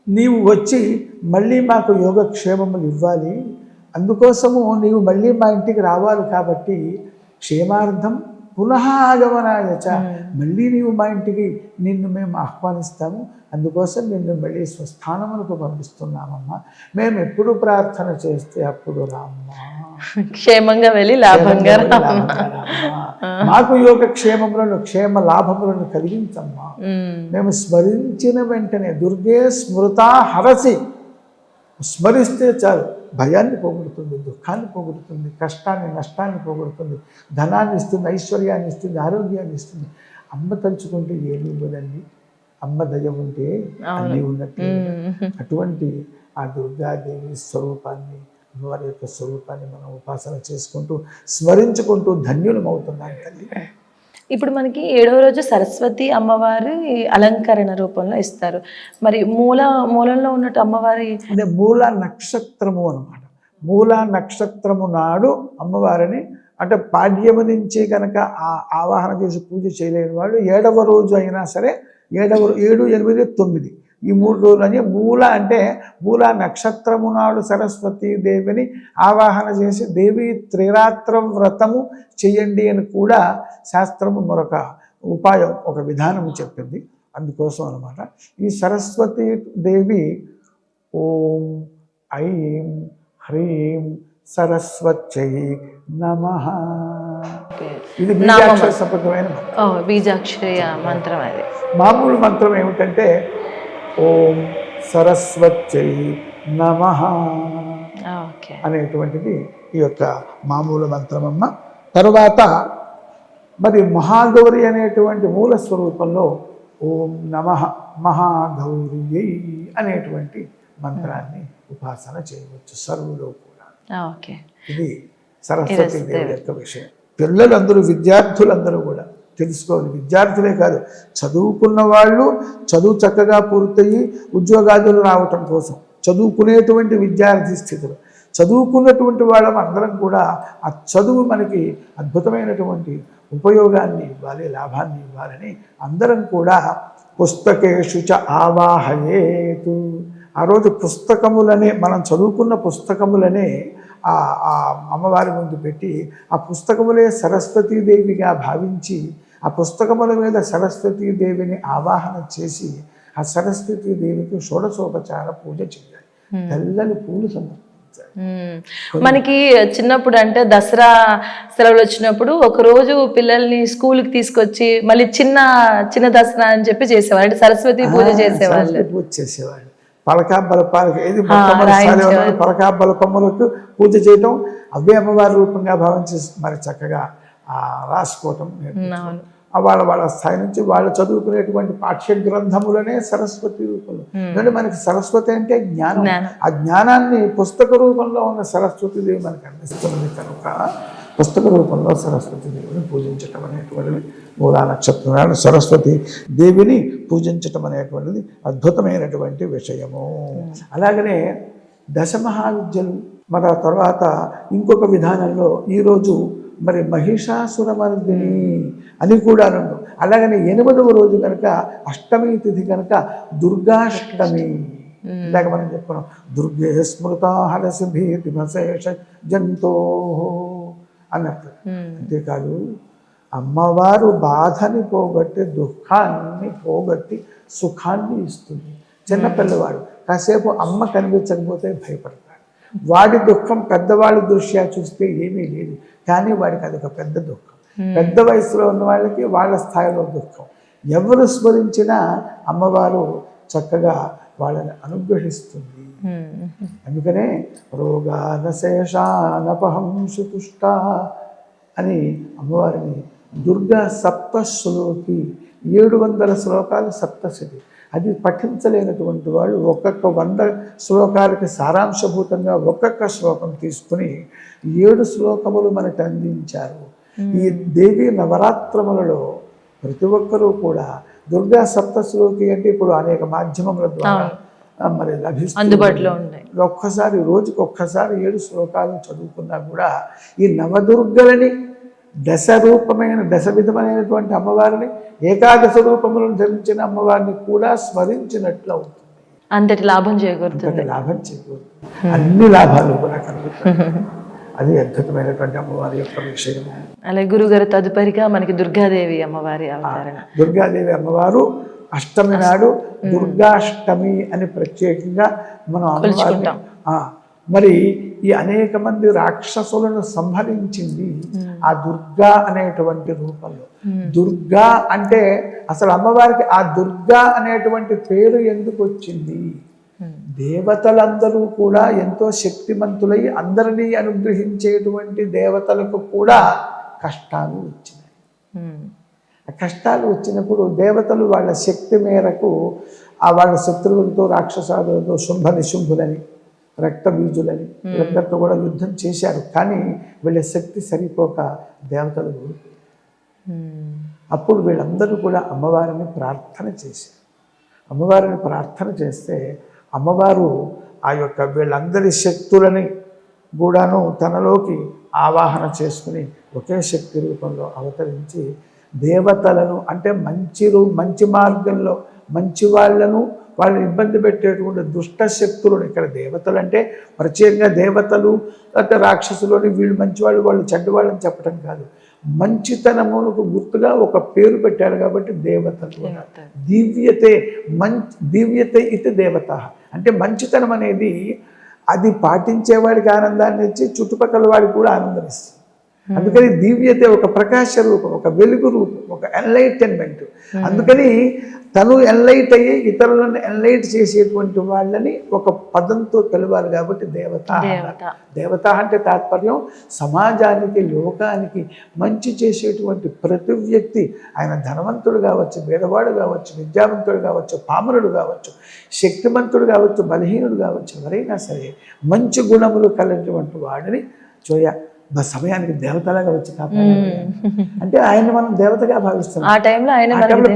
నీవు వచ్చి మళ్ళీ మాకు యోగక్షేమములు ఇవ్వాలి. అందుకోసము నీవు మళ్ళీ మా ఇంటికి రావాలి. కాబట్టి క్షేమార్థం పునః ఆగమనాయ చ, మళ్ళీ నీవు మా ఇంటికి నిన్ను మేము ఆహ్వానిస్తాము. అందుకోసం నిన్ను మళ్ళీ స్వస్థానములకు పంపిస్తున్నామమ్మా. మేము ఎప్పుడు ప్రార్థన చేస్తే అప్పుడు రామ్మా, క్షేమంగా వెళ్ళి లాభంగా మాకు యోగక్షేమములను క్షేమ లాభములను కలిగించమ్మా. మేము స్మరించిన వెంటనే దుర్గే స్మృతా హరసి, స్మరిస్తే చాలు భయాన్ని పోగొడుతుంది, దుఃఖాన్ని పోగొడుతుంది, కష్టాన్ని నష్టాన్ని పోగొడుతుంది, ధనాన్ని ఇస్తుంది, ఐశ్వర్యాన్ని ఇస్తుంది, ఆరోగ్యాన్ని ఇస్తుంది. అమ్మ తలుచుకుంటే ఏమి ఇవ్వదండి, అమ్మ దయ ఉంటే అన్నీ ఉన్నట్టు. అటువంటి ఆ దుర్గాదేవి స్వరూపాన్ని, అమ్మవారి యొక్క స్వరూపాన్ని మనం ఉపాసన చేసుకుంటూ స్మరించుకుంటూ ధన్యులమవుతున్నాం తల్లి. ఇప్పుడు మనకి 7వ రోజు సరస్వతి అమ్మవారి అలంకరణ రూపంలో ఇస్తారు. మరి మూలంలో ఉన్నట్టు అమ్మవారి అంటే మూల నక్షత్రము అన్నమాట. మూల నక్షత్రము నాడు అమ్మవారిని, అంటే పాడ్యము నుంచి కనుక ఆవాహన చేసి పూజ చేయలేని వాడు 7వ రోజు అయినా సరే, 7, 8, 9 ఈ 3 రోజులు అని మూల అంటే మూల నక్షత్రము నాడు సరస్వతీ దేవిని ఆవాహన చేసి దేవి త్రిరాత్ర వ్రతము చేయండి అని కూడా శాస్త్రము మరొక ఉపాయం, ఒక విధానము చెప్పింది. అందుకోసం అనమాట ఈ సరస్వతీ దేవి ఓం ఐం హ్రీం సరస్వత్యై నమః. ఇది బీజాక్షర సంపదమైన బీజాక్షరి మంత్రం. అది మామూలు మంత్రం ఏమిటంటే ఓం సరస్వత్యై నమః అనేటువంటిది ఈ యొక్క మామూలు మంత్రమమ్మ. తరువాత మరి మహాగౌరి అనేటువంటి మూల స్వరూపంలో ఓం నమః మహాగౌరియై అనేటువంటి మంత్రాన్ని ఉపాసన చేయవచ్చు సర్వులో కూడా. ఇది సరస్వతీ దేవి యొక్క విషయం. పిల్లలందరూ, విద్యార్థులందరూ కూడా తెలుసుకోవాలి. విద్యార్థులే కాదు, చదువుకున్న వాళ్ళు చదువు చక్కగా పూర్తయి ఉద్యోగాదులు రావటం కోసం చదువుకునేటువంటి విద్యార్థి స్థితిలో చదువుకున్నటువంటి వాళ్ళం అందరం కూడా ఆ చదువు మనకి అద్భుతమైనటువంటి ఉపయోగాన్ని ఇవ్వాలి, లాభాన్ని ఇవ్వాలని అందరం కూడా పుస్తకేషు చ ఆవాహయేతు. ఆ రోజు పుస్తకములనే, మనం చదువుకున్న పుస్తకములనే ఆ అమ్మవారి ముందు పెట్టి ఆ పుస్తకములే సరస్వతీదేవిగా భావించి ఆ పుస్తకముల మీద సరస్వతీదేవిని ఆవాహన చేసి ఆ సరస్వతీదేవికి షోడశోపచార పూజ చేయాలి. తెల్లని పూలు సమర్పించాలి. మనకి చిన్నప్పుడు అంటే దసరా సెలవులు వచ్చినప్పుడు ఒక రోజు పిల్లల్ని స్కూల్కి తీసుకొచ్చి మళ్ళీ చిన్న దసరా అని చెప్పి చేసేవాళ్ళు, అంటే సరస్వతి పూజ చేసేవాళ్ళు. పూజ చేసేవాళ్ళు. పలకా బలపాలకి ఏది పలకా బలపమ్మలకు పూజ చేయటం, అవే అమ్మవారి రూపంగా భావించి మరి చక్కగా రాసుకోవటం నేర్పించడం. అవును. వాళ్ళ స్థాయి నుంచి వాళ్ళు చదువుకునేటువంటి పాఠ్య గ్రంథములనే సరస్వతి రూపంలో. ఎందుకంటే మనకి సరస్వతి అంటే జ్ఞానం. ఆ జ్ఞానాన్ని పుస్తక రూపంలో ఉన్న సరస్వతి దేవి మనకు అందిస్తున్నది కనుక పుస్తక రూపంలో సరస్వతి దేవిని పూజించటం అనేటువంటిది మూలా నక్షత్రం నాడు సరస్వతి దేవిని పూజించటం అనేటువంటిది అద్భుతమైనటువంటి విషయము. అలాగనే దశమహావిద్యలు మన తర్వాత ఇంకొక విధానంలో ఈరోజు మరి మహిషాసురమర్దిని అని కూడా అన్నాడు. అలాగనే 8వ రోజు కనుక అష్టమి తిథి కనుక దుర్గాష్టమి. ఇందాక మనం చెప్పుకున్నాం దుర్గే స్మృత హరసి భీతిమశేష జంతో అన్నట్టు. అంతేకాదు అమ్మవారు బాధని పోగొట్టి దుఃఖాన్ని పోగొట్టి సుఖాన్ని ఇస్తుంది. చిన్నపిల్లవాడు కాసేపు అమ్మ కనిపించకపోతే భయపడతాడు. వాడి దుఃఖం పెద్దవాళ్ళ దృష్ట్యా చూస్తే ఏమీ లేదు, కానీ వాడికి అదొక పెద్ద దుఃఖం. పెద్ద వయసులో ఉన్న వాళ్ళకి వాళ్ళ స్థాయిలో దుఃఖం. ఎవరు స్మరించినా అమ్మవారు చక్కగా వాళ్ళని అనుగ్రహిస్తుంది. అందుకనే రోగానశేషానపహంసుతుష్ట అని అమ్మవారిని దుర్గా సప్తశ్లోకి 700 శ్లోకాలు సప్తశతి. అది పఠించలేనటువంటి వాళ్ళు ఒక్కొక్క 100 శ్లోకాలకి సారాంశభూతంగా ఒక్కొక్క శ్లోకం తీసుకుని 7 శ్లోకములు మనకు అందించారు. ఈ దేవి నవరాత్రములలో ప్రతి ఒక్కరూ కూడా దుర్గా సప్తశ్లోకి అంటే ఇప్పుడు అనేక మాధ్యమముల ద్వారా మరి అందుబాటులో ఉన్నాయి. ఒక్కసారి రోజుకి ఒక్కసారి 7 శ్లోకాలు చదువుకున్నా కూడా ఈ నవదుర్గలని దశ విధమైనటువంటి అమ్మవారిని ఏకాదశ రూపములను ధరించిన అమ్మవారిని కూడా స్మరించినట్లు అవుతుంది. అంతటి లాభం చేకూరుతుంది. అన్ని లాభాలు కూడా కలుగుతాయి. అది అద్భుతమైనటువంటి అమ్మవారి యొక్క విషయం. అలాగే గురుగారు తదుపరిగా మనకి దుర్గాదేవి అమ్మవారి అవతారం. దుర్గాదేవి అమ్మవారు అష్టమి నాడు దుర్గాష్టమి అని ప్రత్యేకంగా మనం అమ్మవారిని మరి ఈ అనేక మంది రాక్షసులను సంహరించింది ఆ దుర్గా అనేటువంటి రూపంలో. దుర్గా అంటే అసలు అమ్మవారికి ఆ దుర్గా అనేటువంటి పేరు ఎందుకు వచ్చింది? దేవతలందరూ కూడా ఎంతో శక్తిమంతులై అందరినీ అనుగ్రహించేటువంటి దేవతలకు కూడా కష్టాలు వచ్చినాయి. ఆ కష్టాలు వచ్చినప్పుడు దేవతలు వాళ్ళ శక్తి మేరకు వాళ్ళ శత్రువులతో రాక్షసాదులతో శుంభ నిశుంభులని రక్తబీజులని వీళ్ళందరితో కూడా యుద్ధం చేశారు. కానీ వీళ్ళ శక్తి సరిపోక దేవతలు ఓడిపోయారు. అప్పుడు వీళ్ళందరూ కూడా అమ్మవారిని ప్రార్థన చేశారు. అమ్మవారిని ప్రార్థన చేస్తే అమ్మవారు ఆ యొక్క వీళ్ళందరి శక్తులని కూడాను తనలోకి ఆవాహన చేసుకుని ఒకే శక్తి రూపంలో అవతరించి దేవతలను అంటే మంచి మార్గంలో మంచి వాళ్ళని ఇబ్బంది పెట్టేటువంటి దుష్ట శక్తులను, ఇక్కడ దేవతలు అంటే ప్రత్యేకంగా దేవతలు అంటే రాక్షసులని వీళ్ళు మంచివాళ్ళు వాళ్ళు చెడ్డవాళ్ళని చెప్పడం కాదు, మంచితనమునకు గుర్తుగా ఒక పేరు పెట్టారు కాబట్టి దేవతలు. దివ్యతే ఇది దేవత అంటే మంచితనం అనేది అది పాటించేవాడికి ఆనందాన్ని ఇచ్చి చుట్టుపక్కల వాడికి కూడా ఆనందం ఇస్తుంది. అందుకని దివ్యతే ఒక ప్రకాశ రూపం, ఒక వెలుగు రూపం, ఒక ఎన్లైటన్మెంట్. అందుకని తను ఎన్లైట్ అయ్యి ఇతరులను ఎన్లైట్ చేసేటువంటి వాళ్ళని ఒక పదంతో పిలవాలి కాబట్టి దేవత. దేవత అంటే తాత్పర్యం సమాజానికి లోకానికి మంచి చేసేటువంటి ప్రతి వ్యక్తి, ఆయన ధనవంతుడు కావచ్చు, పేదవాడు కావచ్చు, విద్యావంతుడు కావచ్చు, పామరుడు కావచ్చు, శక్తిమంతుడు కావచ్చు, బలహీనుడు కావచ్చు, ఎవరైనా సరే మంచి గుణములు కలిగినటువంటి వాడిని సమయానికి దేవతలాగా వచ్చి కాపాడాలి అంటే ఆయన మనం దేవతగా భావిస్తున్నాం. ఆ టైంలో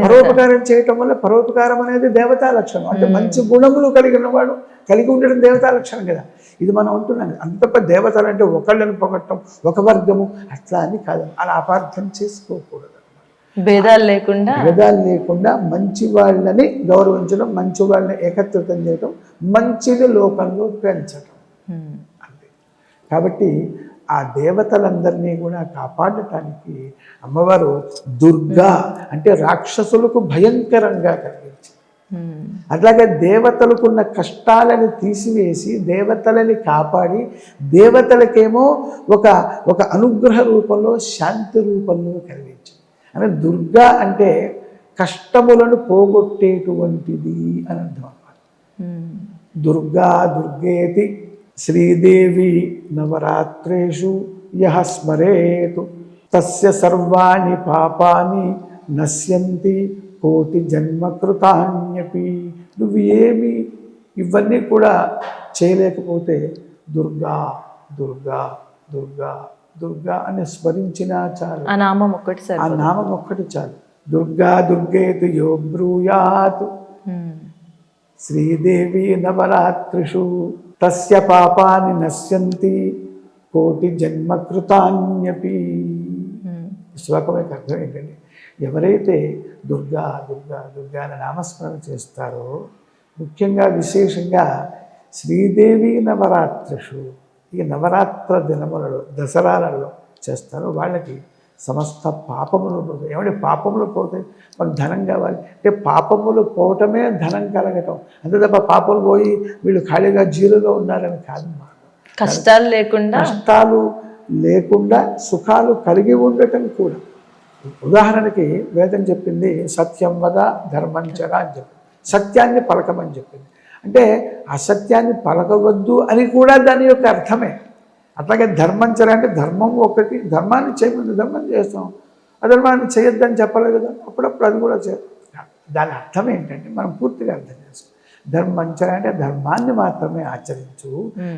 పరోపకారం చేయటం వల్ల పరోపకారం అనేది దేవతా లక్షణం. అంటే మంచి గుణములు కలిగి ఉండడం దేవతా లక్షణం కదా. ఇది మనం అంటున్నాం. అంత దేవతలు అంటే ఒకళ్ళని పొగట్టం, ఒక వర్గము అట్లా అని కాదు, అలా అపార్థం చేసుకోకూడదు. భేదాలు లేకుండా మంచి వాళ్ళని గౌరవించడం, మంచి వాళ్ళని ఏకత్రితం చేయడం, మంచిని లోకంలో పెంచడం అంతే. కాబట్టి ఆ దేవతలందరినీ కూడా కాపాడటానికి అమ్మవారు దుర్గా అంటే రాక్షసులకు భయంకరంగా కలిగించింది. అట్లాగే దేవతలకున్న కష్టాలను తీసివేసి దేవతలని కాపాడి దేవతలకేమో ఒక అనుగ్రహ రూపంలో శాంతి రూపంలో కలిగించింది. అంటే దుర్గా అంటే కష్టములను పోగొట్టేటువంటిది అని అర్థం అన్నమాట. దుర్గేతి శ్రీదేవి నవరాత్రేషు యః స్మరేతు తస్య సర్వాణి పాపాని నశ్యంతి కోటి జన్మకృతాన్యపి. నువ్వు ఏమి ఇవన్నీ కూడా చేయలేకపోతే దుర్గా దుర్గా దుర్గా దుర్గా అని స్మరించినా చాలు. ఆ నామం ఒక్కటి సార్. ఆ నామం ఒక్కటి చాలు. దుర్గా దుర్గేతు యో బ్రూయాత్ శ్రీదేవి నవరాత్రిషు తస్య పాపాని నశ్యంతి కోటి జన్మకృతాన్యపి. శ్లోకం యొక్క అర్థం ఏంటంటే, ఎవరైతే దుర్గా దుర్గా దుర్గా అని నామస్మరణ చేస్తారో, ముఖ్యంగా విశేషంగా శ్రీదేవి నవరాత్రిషు, ఈ నవరాత్ర దినములలో దసరాలలో చేస్తారో వాళ్ళకి సమస్త పాపములు పోతాయి. ఏమంటే పాపములు పోతాయి, మనకు ధనం కావాలి అంటే పాపములు పోవటమే ధనం కలగటం, అంతే తప్ప పాపములు పోయి వీళ్ళు ఖాళీగా జీరోగా ఉన్నారని కాదమ్మా. కష్టాలు లేకుండా సుఖాలు కలిగి ఉండటం కూడా. ఉదాహరణకి వేదం చెప్పింది సత్యం వద ధర్మం చర అని చెప్పింది, సత్యాన్ని పలకమని చెప్పింది. అంటే అసత్యాన్ని పలకవద్దు అని కూడా దాని యొక్క అర్థమే. అట్లాగే ధర్మం చర అంటే ధర్మం ఒకటి, ధర్మాన్ని చేయమని ధర్మం చేస్తాం, అధర్మాన్ని చేయొద్దని చెప్పలేదు కదా, అప్పుడప్పుడు అది కూడా దాని అర్థం ఏంటంటే మనం పూర్తిగా అర్థం చేసుకోం. ధర్మంచర అంటే ధర్మాన్ని మాత్రమే ఆచరించు,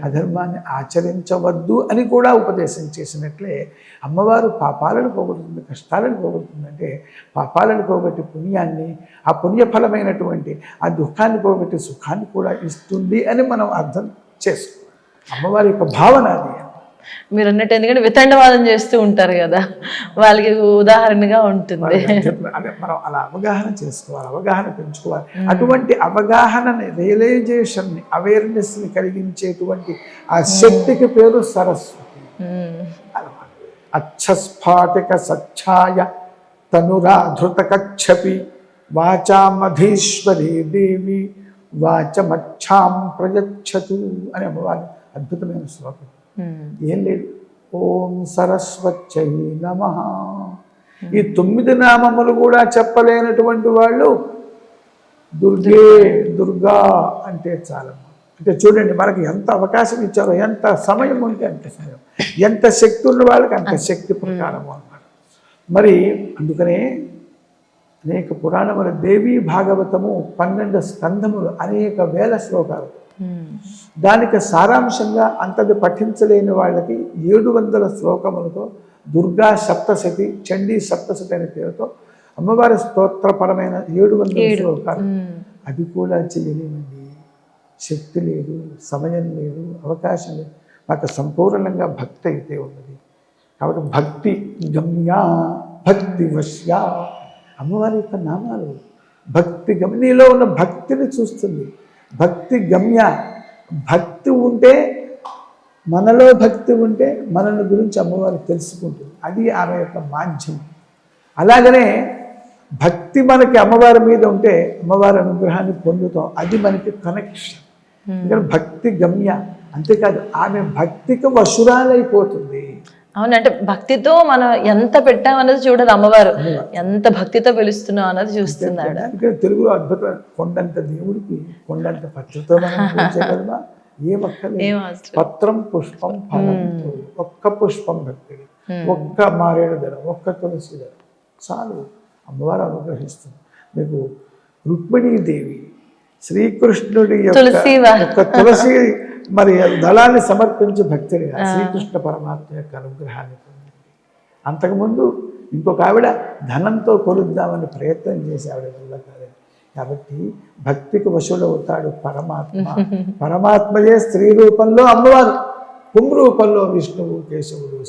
అధర్మాన్ని ఆచరించవద్దు అని కూడా ఉపదేశం చేసినట్లే అమ్మవారు పాపాలను పోగొడుతుంది, కష్టాలను పోగొడుతుంది. అంటే పాపాలను పోగొట్టి పుణ్యాన్ని, ఆ పుణ్యఫలమైనటువంటి ఆ దుఃఖాన్ని పోగొట్టి సుఖాన్ని కూడా ఇస్తుంది అని మనం అర్థం చేసుకోవాలి. అమ్మవారి యొక్క భావన అది. మీరు అన్నట్టు ఎందుకంటే వితండవాదం చేస్తూ ఉంటారు కదా, వాళ్ళకి ఉదాహరణగా ఉంటుంది. అదే మనం అలా అవగాహన చేసుకోవాలి, అవగాహన పెంచుకోవాలి. అటువంటి అవగాహనని, రియలైజేషన్ని, అవేర్నెస్ని కలిగించేటువంటి ఆ శక్తికి పేరు సరస్వతి. అచ్చస్ఫాటిక సచ్ఛాయ తనురాధృత కచ్చపి వాచామధీశ్వరీ దేవి వాచమచ్ఛాం ప్రయచ్చతు అని అమ్మవారి అద్భుతమైన శ్లోకం. ఏం లేదు, ఓం సరస్వత్యై నమః. ఈ 9 నామములు కూడా చెప్పలేనటువంటి వాళ్ళు దుర్గే దుర్గా అంటే చాలమ్మా. అంటే చూడండి మనకి ఎంత అవకాశం ఇచ్చారో, ఎంత సమయం ఉంటే అంత సమయం, ఎంత శక్తి ఉన్న వాళ్ళకి అంత శక్తి ప్రకారము అన్నమాట. మరి అందుకనే అనేక పురాణముల దేవీ భాగవతము 12 స్కంధములు, అనేక వేల శ్లోకాలు. దానికి సారాంశంగా అంతది పఠించలేని వాళ్ళకి 700 శ్లోకములతో దుర్గా సప్తశతి, చండీ సప్తశతి అనే పేరుతో అమ్మవారి స్తోత్రపరమైన 700 శ్లోకాలు. అది కూడా చేయలేమండి, శక్తి లేదు, సమయం లేదు, అవకాశం లేదు. మాకు సంపూర్ణంగా భక్తి అయితే ఉన్నది. కాబట్టి భక్తి గమ్య, భక్తి వశ్య, అమ్మవారి యొక్క నామాలు భక్తి గమ్య. నీలో ఉన్న భక్తిని చూస్తుంది. భక్తి గమ్య, భక్తి ఉంటే, మనలో భక్తి ఉంటే మనల్ని గురించి అమ్మవారు తెలుసుకుంటుంది. అది ఆమె యొక్క మాధ్యమం. అలాగనే భక్తి మనకి అమ్మవారి మీద ఉంటే అమ్మవారి అనుగ్రహాన్ని పొందుతాం, అది మనకి కనెక్షన్. ఎందుకంటే భక్తి గమ్య. అంతేకాదు ఆమె భక్తికి వశురాలైపోతుంది. అవునంటే భక్తితో మనం ఎంత పెట్టామన్నది చూడదు అమ్మవారు, ఎంత భక్తితో పిలుస్తున్నాం అన్నది చూస్తున్నాడు. తెలుగులో అద్భుతం, కొండంత దేవుడికి కొండంత పత్రితో మనం ఏమక్కర్లేదు. పత్రం పుష్పం ఫలం, ఒక్క పుష్పం భక్తికి, ఒక్క మారేడు దళం, ఒక్క తులసి దళం చాలు, అమ్మవారు అనుగ్రహిస్తుంది. మీకు రుక్మిణీదేవి శ్రీకృష్ణుడి యొక్క తులసి మరి దళాన్ని సమర్పించి భక్తిగా శ్రీకృష్ణ పరమాత్మ యొక్క అనుగ్రహాన్ని పొందింది. అంతకుముందు ఇంకొక ఆవిడ ధనంతో కొలుద్దామని ప్రయత్నం చేసి ఆవిడ వల్ల కాలేదు. కాబట్టి భక్తికి వశుడవుతాడు పరమాత్మ. పరమాత్మయే స్త్రీ రూపంలో అమ్మవారు, పుం రూపంలో విష్ణువు, కేశవుడు,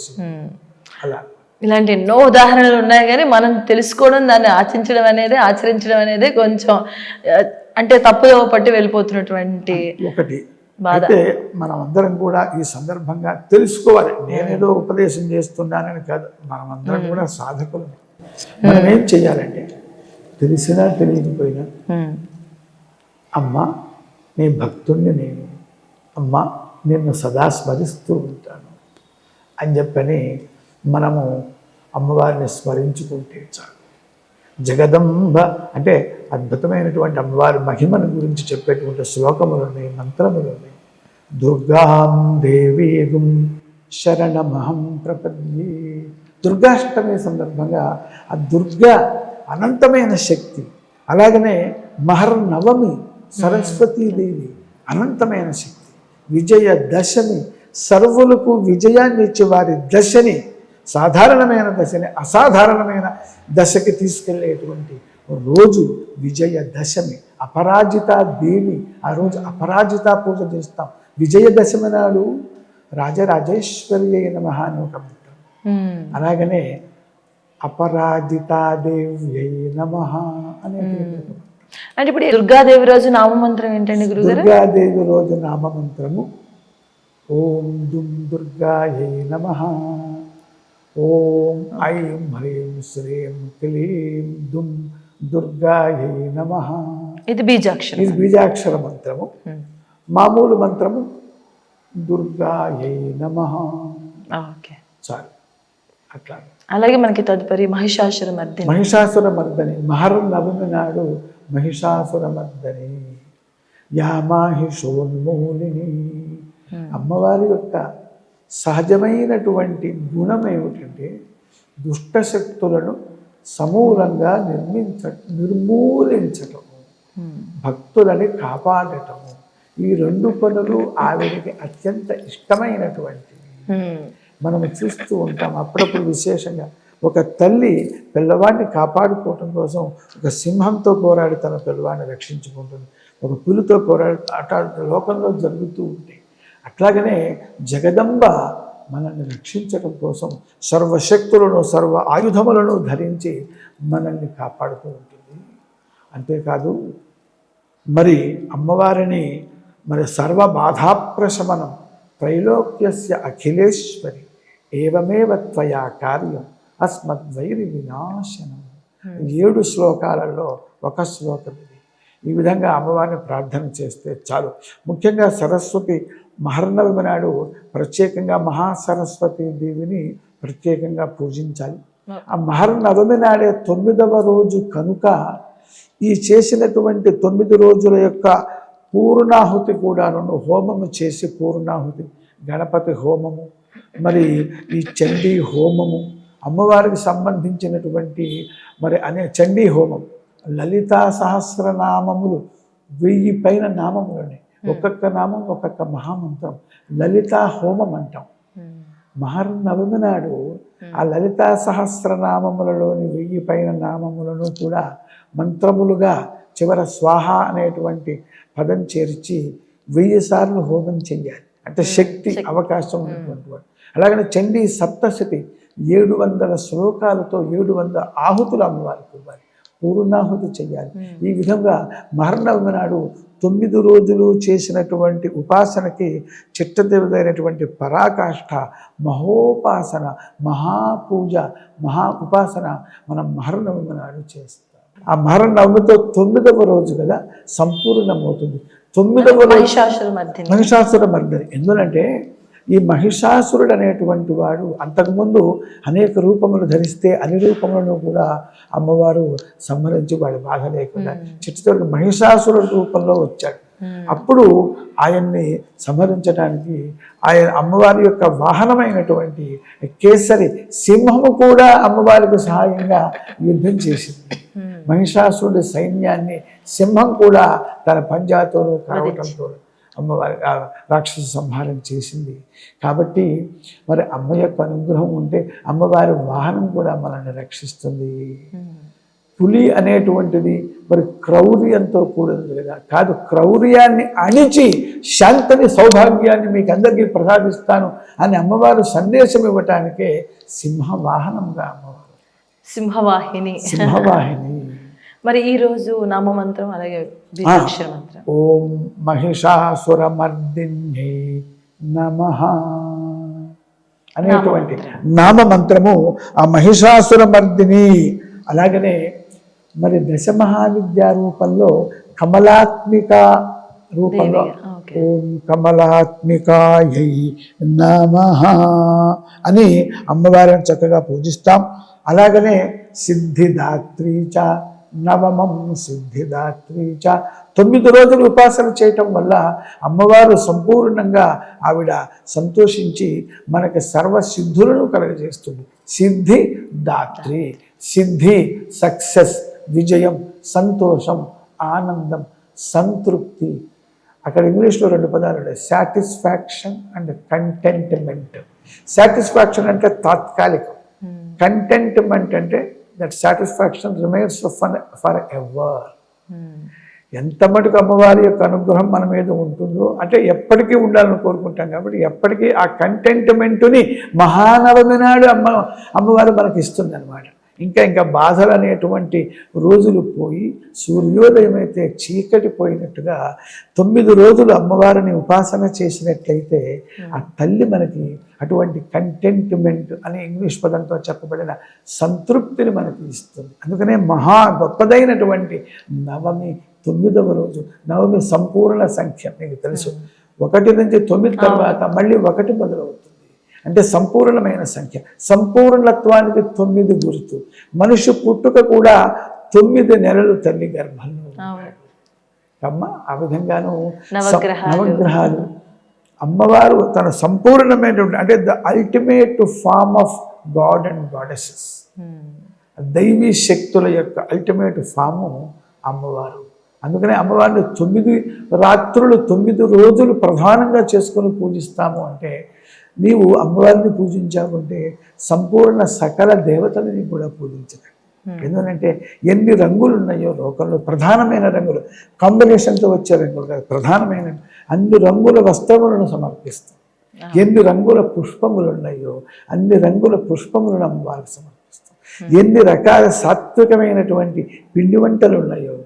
అలా ఇలాంటి ఎన్నో ఉదాహరణలు ఉన్నాయి. కానీ మనం తెలుసుకోవడం, దాన్ని ఆచరించడం అనేది కొంచెం అంటే తప్పుదో పట్టి వెళ్ళిపోతున్నటువంటి ఒకటి. అయితే మనం అందరం కూడా ఈ సందర్భంగా తెలుసుకోవాలి. నేనేదో ఉపదేశం చేస్తున్నానని కాదు, మనం అందరం కూడా సాధకులు. మనం ఏం చెయ్యాలంటే, తెలిసినా తెలియకపోయినా, అమ్మ నీ భక్తుణ్ణి నేను, అమ్మ నిన్ను సదా స్మరిస్తూ ఉంటాను అని చెప్పని మనము అమ్మవారిని స్మరించుకుంటే చాలు. జగదంబ అంటే అద్భుతమైనటువంటి అమ్మవారి మహిమను గురించి చెప్పేటువంటి శ్లోకములున్నాయి, మంత్రములున్నాయి. దుర్గాం దేవీగుం శరణమహం ప్రపద్యే, దుర్గాష్టమి సందర్భంగా ఆ దుర్గా అనంతమైన శక్తి, అలాగనే మహర్నవమి సరస్వతీదేవి అనంతమైన శక్తి, విజయదశమి సర్వులకు విజయాన్ని ఇచ్చే వారి దశని, సాధారణమైన దశని అసాధారణమైన దశకి తీసుకెళ్ళేటువంటి రోజు విజయదశమి. అపరాజిత దేవి, ఆ రోజు అపరాజిత పూజ చేస్తాం. విజయదశమి నాడు రాజరాజేశ్వరి నమః అని ఒక మంత్రం, అలాగనే అపరాజితాదేవ్యై నమః అనే అంటే ఇప్పుడు దుర్గాదేవి రోజు నామమంత్రం ఏంటండి గురుగారు? దుర్గాదేవి రోజు నామమంత్రము ఓం దుం దుర్గాయై నమః, ఓం ఐం హ్రీం శ్రీం క్లీం దుం దుర్గాయై నమః. ఇది బీజాక్షరం. ఇది బీజాక్షర మంత్రము. మామూలు మంత్రము దుర్గాయై నమః. ఓకే, చాలు. అట్లా. అలాగే మనకి తదుపరి మహిషాసుర మర్దిని. మహిషాసుర మర్దని మహర్నవమి నాడు మహిషాసుర మర్దని యామాహిషోన్మూలిని. అమ్మవారి యొక్క సహజమైనటువంటి గుణం ఏమిటంటే దుష్టశక్తులను సమూలంగా నిర్మూలించటము, భక్తులని కాపాడటము. ఈ రెండు పనులు ఆవిడకి అత్యంత ఇష్టమైనటువంటివి. మనం చూస్తూ ఉంటాం అప్పుడప్పుడు. విశేషంగా ఒక తల్లి పిల్లవాడిని కాపాడుకోవటం కోసం ఒక సింహంతో పోరాడి తన పిల్లవాడిని రక్షించుకుంటుంది, ఒక పులితో పోరాడి అట్లా లోకంలో జరుగుతూ ఉంటాయి. అట్లాగనే జగదంబ మనల్ని రక్షించడం కోసం సర్వశక్తులను సర్వ ఆయుధములను ధరించి మనల్ని కాపాడుతూ ఉంటుంది. అంతేకాదు మరి అమ్మవారిని మరి సర్వ బాధాప్రశమనం త్రైలోక్యస్య అఖిలేశ్వరి ఏవమేవ త్వయా కార్యం అస్మద్వైరి వినాశనం. 7 శ్లోకాలలో ఒక శ్లోకం ఇది. ఈ విధంగా అమ్మవారిని ప్రార్థన చేస్తే చాలు. ముఖ్యంగా సరస్వతి మహర్నవమి నాడు ప్రత్యేకంగా మహాసరస్వతి దేవిని ప్రత్యేకంగా పూజించాలి. ఆ మహర్నవమి నాడే 9వ రోజు కనుక ఈ చేసినటువంటి 9 రోజుల యొక్క పూర్ణాహుతి కూడాను హోమము చేసి, పూర్ణాహుతి గణపతి హోమము, మరి ఈ చండీ హోమము, అమ్మవారికి సంబంధించినటువంటి మరి చండీ హోమం, లలితా సహస్రనామములు 1000 పైన నామములని, ఒక్కొక్క నామం ఒక్కొక్క మహామంత్రం లలితా హోమం అంటాం. మహర్నవమి నాడు ఆ లలితా సహస్రనామములలోని 1000 పైన నామములను కూడా మంత్రములుగా చివర స్వాహ అనేటువంటి పదం చేర్చి 1000 సార్లు హోమం చెయ్యాలి. అంటే శక్తి అవకాశం ఉన్నటువంటి వాడు. అలాగనే చండీ సప్తశతి 700 శ్లోకాలతో 700 ఆహుతులు అమ్మవారికి ఇవ్వాలి, పూర్ణాహుతి చెయ్యాలి. ఈ విధంగా మహర్నవమి నాడు 9 రోజులు చేసినటువంటి ఉపాసనకి చిట్టదేవదైనటువంటి పరాకాష్ఠ, మహోపాసన, మహాపూజ, మహా ఉపాసన మనం మహర్నవమి నాడు చేస్తాం. ఆ మహర్నవమితో 9వ రోజు కదా సంపూర్ణమవుతుంది. 9వ రోజు మహిషాసుర మర్దిని. ఎందుకంటే ఈ మహిషాసురుడు అనేటువంటి వాడు అంతకుముందు అనేక రూపములు ధరిస్తే అన్ని రూపములను కూడా అమ్మవారు సంహరించి వాడి బాధ లేకుండా చిట్టతోటి మహిషాసురుడు రూపంలో వచ్చాడు. అప్పుడు ఆయన్ని సంహరించడానికి ఆయన అమ్మవారి యొక్క వాహనమైనటువంటి కేసరి సింహము కూడా అమ్మవారికి సహాయంగా యుద్ధం చేసింది. మహిషాసురుడి సైన్యాన్ని సింహం కూడా తన పంజాతోనూ కావటంతో అమ్మవారి రాక్షస సంహారం చేసింది. కాబట్టి మరి అమ్మ యొక్క అనుగ్రహం ఉంటే అమ్మవారి వాహనం కూడా మనల్ని రక్షిస్తుంది. పులి అనేటువంటిది మరి క్రౌర్యంతో కూడినది కదా, కాదు, క్రౌర్యాన్ని అణిచి శాంతిని సౌభాగ్యాన్ని మీకు అందరికీ ప్రసాదిస్తాను అని అమ్మవారు సందేశం ఇవ్వటానికే సింహవాహనంగా అమ్మవారు, సింహవాహిని. మరి ఈ రోజు నామమంత్రం అలాగే బీజాక్షర మంత్రం ఓం మహిషాసురమర్దిన్యై నమః అనేటువంటి నామమంత్రము ఆ మహిషాసురమర్దిని. అలాగనే మరి దశ మహావిద్యా రూపంలో కమలాత్మిక రూపంలో ఓం కమలాత్మికాయై నమః అని అమ్మవారిని చక్కగా పూజిస్తాం. అలాగనే సిద్ధిదాత్రీ చ నవమం సిద్ధిదాత్రీ చ. 9 రోజులు ఉపాసన చేయటం వల్ల అమ్మవారు సంపూర్ణంగా ఆవిడ సంతోషించి మనకి సర్వసిద్ధులను కలుగజేస్తుంది. సిద్ధి దాత్రి, సిద్ధి సక్సెస్, విజయం, సంతోషం, ఆనందం, సంతృప్తి. అక్కడ ఇంగ్లీష్లో 2 పదాలు ఉన్నాయి, సాటిస్ఫాక్షన్ అండ్ కంటెంట్మెంట్. సాటిస్ఫాక్షన్ అంటే తాత్కాలికం, కంటెంట్మెంట్ అంటే that satisfaction remains for ever. ఎంత మటుకు అమ్మవారి యొక్క అనుగ్రహం మన మీద ఉంటుందో అంటే ఎప్పటికీ ఉండాలని కోరుకుంటాం కాబట్టి ఎప్పటికీ ఆ కంటెంట్మెంట్ని మహానవమి నాడు అమ్మవారు మనకి ఇస్తుంది అనమాట. ఇంకా బాధలు అనేటువంటి రోజులు పోయి సూర్యోదయం అయితే చీకటి పోయినట్టుగా 9 రోజులు అమ్మవారిని ఉపాసన చేసినట్లయితే ఆ తల్లి మనకి అటువంటి కంటెంట్మెంట్ అనే ఇంగ్లీష్ పదంతో చెప్పబడిన సంతృప్తిని మనకి ఇస్తుంది. అందుకనే మహా గొప్పదైనటువంటి నవమి 9వ రోజు. నవమి సంపూర్ణ సంఖ్య మీకు తెలుసు, 1 నుంచి 9 తర్వాత మళ్ళీ 1 మొదలవుతుంది. అంటే సంపూర్ణమైన సంఖ్య. సంపూర్ణత్వానికి 9 గుర్తు. మనిషి పుట్టుక కూడా 9 నెలలు తల్లి గర్భంలో అమ్మ. ఆ విధంగాను నవగ్రహాలు అమ్మవారు తన సంపూర్ణమైనటువంటి అంటే the ultimate form of god and goddesses, దైవీ శక్తుల యొక్క అల్టిమేట్ ఫాము అమ్మవారు. అందుకనే అమ్మవారిని 9 రాత్రులు 9 రోజులు ప్రధానంగా చేసుకొని పూజిస్తాము. అంటే నీవు అమ్మవారిని పూజించావంటే సంపూర్ణ సకల దేవతలని కూడా పూజించగలవు. ఎందుకంటే ఎన్ని రంగులు ఉన్నాయో లోకంలో, ప్రధానమైన రంగులు, కాంబినేషన్తో వచ్చే రంగులు కాదు, ప్రధానమైన అన్ని రంగుల వస్త్రములను సమర్పిస్తాం. ఎన్ని రంగుల పుష్పములు ఉన్నాయో అన్ని రంగుల పుష్పములను అమ్మవారికి సమర్పిస్తాం. ఎన్ని రకాల సాత్వికమైనటువంటి పిండి వంటలు ఉన్నాయో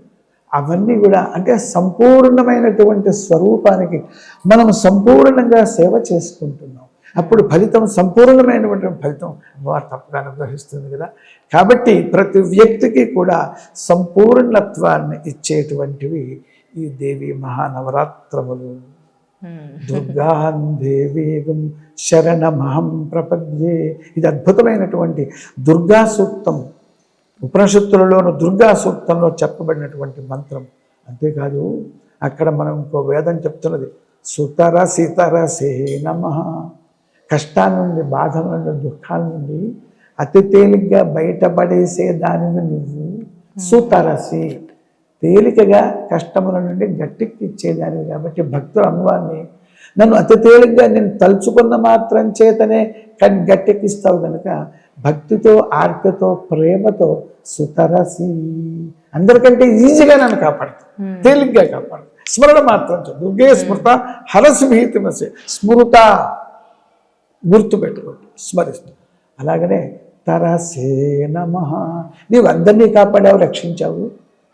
అవన్నీ కూడా అంటే సంపూర్ణమైనటువంటి స్వరూపానికి మనం సంపూర్ణంగా సేవ చేసుకుంటున్నాం. అప్పుడు ఫలితం సంపూర్ణమైనటువంటి ఫలితం అమ్మవారు తప్పగా అనుగ్రహిస్తుంది కదా. కాబట్టి ప్రతి వ్యక్తికి కూడా సంపూర్ణత్వాన్ని ఇచ్చేటువంటివి ఈ దేవి మహానవరాత్రములు. దుర్గాం దేవీగం శరణమహం ప్రపద్యే. ఇది అద్భుతమైనటువంటి దుర్గా సూక్తం. ఉపనిషత్తులలోను దుర్గా సూక్తంలో చెప్పబడినటువంటి మంత్రం. అంతేకాదు అక్కడ మనం ఇంకో వేదం చెప్తున్నది, సుతర సీతరసే నమః. కష్టాల నుండి, బాధల నుండి, దుఃఖాల నుండి అతి తేలిగ్గా బయటపడేసే దానిని నువ్వు సుతరసి, తేలికగా కష్టముల నుండి గట్టెక్కిచ్చేదానివి. కాబట్టి భక్తులు అమ్మవారిని నన్ను అతి తేలిగ్గా నేను తలుచుకున్న మాత్రం చేతనే గట్టెక్కిస్తావు కనుక భక్తితో, ఆర్తితో, ప్రేమతో సుతరసి, అందరికంటే ఈజీగా నన్ను కాపాడుతావు, తేలిగ్గా కాపాడుతావు. స్మరణ మాత్రం దుర్గే స్మృత హరసి భీతిమసే. స్మృత గుర్తుపెట్టుకోండి, స్మరిస్తూ. అలాగనే తరసే నమః. నీవు అందరినీ కాపాడావు, రక్షించావు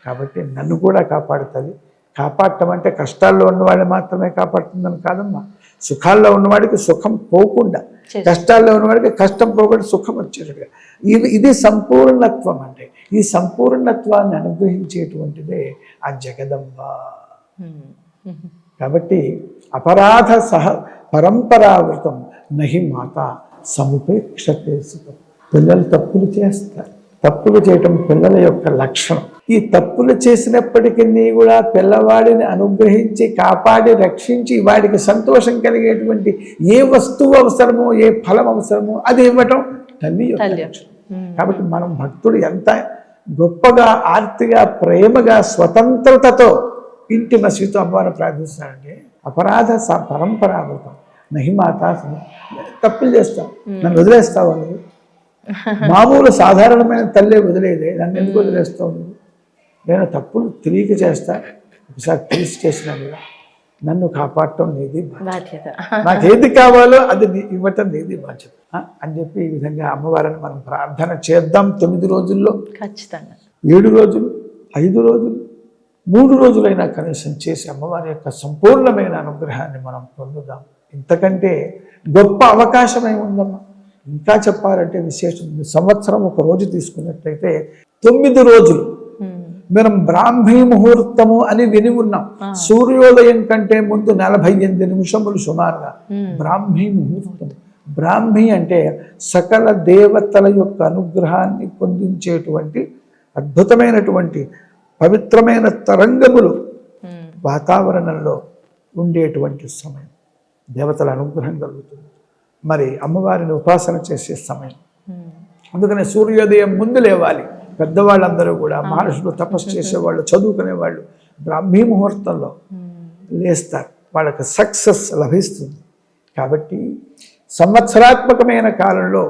కాబట్టి నన్ను కూడా కాపాడుతుంది. కాపాడటం అంటే కష్టాల్లో ఉన్నవాడిని మాత్రమే కాపాడుతుందని కాదమ్మా. సుఖాల్లో ఉన్నవాడికి సుఖం పోకుండా, కష్టాల్లో ఉన్నవాడికి కష్టం పోకుండా సుఖం వచ్చేటట్టుగా. ఇది సంపూర్ణత్వం. అంటే ఈ సంపూర్ణత్వాన్ని అనుగ్రహించేటువంటిదే ఆ జగదంబ. కాబట్టి అపరాధ పరంపరావృతం నహి మాత సముపేక్షతే సుఖం. పిల్లలు తప్పులు చేస్తారు. తప్పులు చేయటం పిల్లల యొక్క లక్షణం. ఈ తప్పులు చేసినప్పటికీ కూడా పిల్లవాడిని అనుగ్రహించి, కాపాడి, రక్షించి వాడికి సంతోషం కలిగేటువంటి ఏ వస్తువు అవసరమో, ఏ ఫలం అవసరమో అది ఇవ్వటం తల్లి యొక్క లక్షణం. కాబట్టి మనం భక్తుడు ఎంత గొప్పగా, ఆర్తిగా, ప్రేమగా, స్వతంత్రతతో ఇంటిమసీతో అమ్మవారిని ప్రార్థిస్తాడంటే అపరాధ పరంపరావృతం నహిమాత. తప్పులు చేస్తావు, నన్ను వదిలేస్తావు నువ్వు. మామూలు సాధారణమైన తల్లే వదిలేదే, నన్ను ఎందుకు వదిలేస్తావు నువ్వు? నేను తప్పులు తెలియక చేస్తా, ఒకసారి తెలిసి చేసినా కూడా నన్ను కాపాడటం నీది బాధ్యత. నాకు ఏది కావాలో అది ఇవ్వటం నీది బాధ్యత అని చెప్పి ఈ విధంగా అమ్మవారిని మనం ప్రార్థన చేద్దాం. 9 రోజుల్లో ఖచ్చితంగా 7 రోజులు, 5 రోజులు, 3 రోజులైనా కనీసం చేసి అమ్మవారి యొక్క సంపూర్ణమైన అనుగ్రహాన్ని మనం పొందుదాం. ఇంతకంటే గొప్ప అవకాశమై ఉందమ్మా. ఇంకా చెప్పాలంటే విశేషం, సంవత్సరం ఒక రోజు తీసుకున్నట్లయితే 9 రోజులు మనం బ్రాహ్మీ ముహూర్తము అని విని ఉన్నాం. సూర్యోదయం కంటే ముందు 48 నిమిషములు సుమారుగా బ్రాహ్మీ ముహూర్తం. బ్రాహ్మీ అంటే సకల దేవతల యొక్క అనుగ్రహాన్ని పొందించేటువంటి అద్భుతమైనటువంటి పవిత్రమైన తరంగములు వాతావరణంలో ఉండేటువంటి సమయం, దేవతల అనుగ్రహం కలుగుతుంది. మరి అమ్మవారిని ఉపాసన చేసే సమయం. అందుకనే సూర్యోదయం ముందు లేవాలి. పెద్దవాళ్ళందరూ కూడా, మహర్షులు, తపస్సు చేసేవాళ్ళు, చదువుకునేవాళ్ళు బ్రాహ్మీ ముహూర్తంలో లేస్తారు, వాళ్ళకి సక్సెస్ లభిస్తుంది. కాబట్టి సంవత్సరాత్మకమైన కాలంలో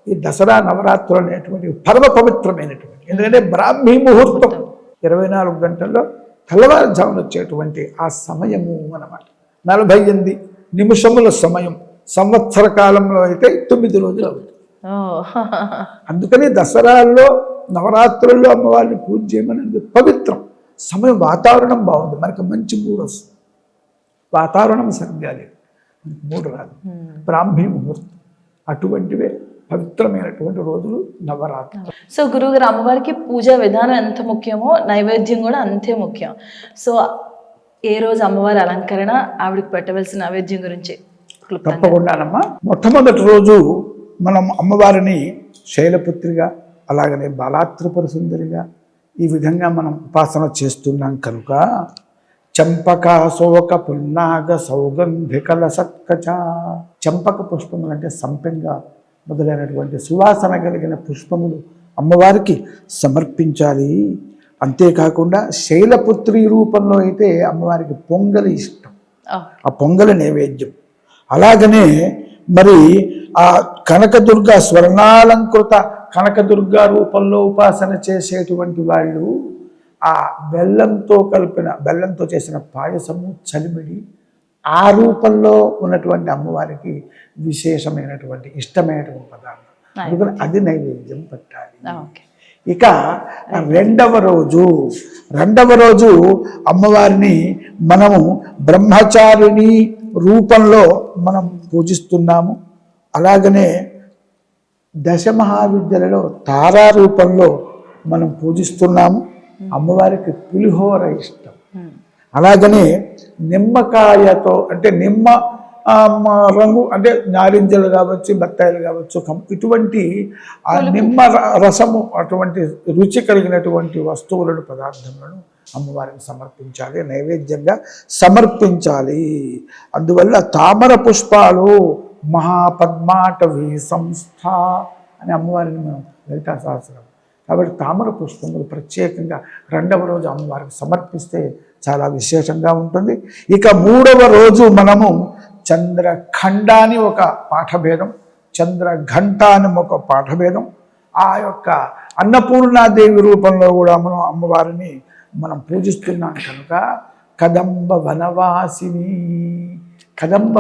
ఈ దసరా నవరాత్రులు అనేటువంటి పరమ పవిత్రమైనటువంటి, ఎందుకంటే బ్రాహ్మీ ముహూర్తం 24 గంటల్లో తెల్లవారుజామున వచ్చేటువంటి ఆ సమయము అన్నమాట. 48 నిమిషముల సమయం. సంవత్సర కాలంలో అయితే 9 రోజులు అవుతుంది. అందుకని దసరాల్లో నవరాత్రుల్లో అమ్మవారిని పూజ చేయమనేది పవిత్రం. సమయం, వాతావరణం బాగుంది, మనకి మంచి మూడు వస్తుంది. వాతావరణం సరిగ్గా లేదు, మనకి మూడు రాదు. బ్రాహ్మీ ముహూర్తం అటువంటివే పవిత్రమైనటువంటి రోజులు నవరాత్రి. సో గురువుగారు, అమ్మవారికి పూజా విధానం ఎంత ముఖ్యమో నైవేద్యం కూడా అంతే ముఖ్యం. సో ఏ రోజు అమ్మవారి అలంకరణ, ఆవిడకి పెట్టవలసిన నైవేద్యం గురించి తప్పకుండానమ్మా. మొట్టమొదటి రోజు మనం అమ్మవారిని శైలపుత్రిగా, అలాగనే బాలాత్రిపుర సుందరిగా ఈ విధంగా మనం ఉపాసన చేస్తున్నాం కనుక చంపక శోక పున్నాగ సౌగంధికల సత్కచ. చంపక పుష్పములు అంటే సంపెంగా మొదలైనటువంటి సువాసన కలిగిన పుష్పములు అమ్మవారికి సమర్పించాలి. అంతేకాకుండా శైలపుత్రి రూపంలో అయితే అమ్మవారికి పొంగలి ఇష్టం, ఆ పొంగలి నైవేద్యం. అలాగనే మరి ఆ కనకదుర్గ, స్వర్ణాలంకృత కనకదుర్గ రూపంలో ఉపాసన చేసేటువంటి వాళ్ళు ఆ బెల్లంతో చేసిన పాయసము, చలిమిడి, ఆ రూపంలో ఉన్నటువంటి అమ్మవారికి విశేషమైనటువంటి ఇష్టమైనటువంటి పదార్థం. అందుకని అది నైవేద్యం పెట్టాలి. ఇక రెండవ రోజు అమ్మవారిని మనము బ్రహ్మచారిణి రూపంలో మనం పూజిస్తున్నాము. అలాగనే దశమహావిద్యలలో తారా రూపంలో మనం పూజిస్తున్నాము. అమ్మవారికి పులిహోర ఇష్టం. అలాగనే నిమ్మకాయతో, అంటే నిమ్మ రంగు, అంటే నారింజలు కావచ్చు, బత్తాయిలు కావచ్చు, ఇటువంటి ఆ నిమ్మ రసము, అటువంటి రుచి కలిగినటువంటి వస్తువులను, పదార్థములను అమ్మవారికి సమర్పించాలి, నైవేద్యంగా సమర్పించాలి. అందువల్ల తామర పుష్పాలు మహాపద్మాటవీ సంస్థ అని అమ్మవారిని మనం లలితా సహస్రం. కాబట్టి తామర పుష్పములు ప్రత్యేకంగా రెండవ రోజు అమ్మవారికి సమర్పిస్తే చాలా విశేషంగా ఉంటుంది. ఇక మూడవ రోజు మనము చంద్రఖండ అని ఒక పాఠభేదం, చంద్రఘంట అని ఒక పాఠభేదం. ఆ యొక్క అన్నపూర్ణాదేవి రూపంలో కూడా మనం అమ్మవారిని మనం పూజిస్తున్నాం కనుక కదంబ వనవాసిని. కదంబ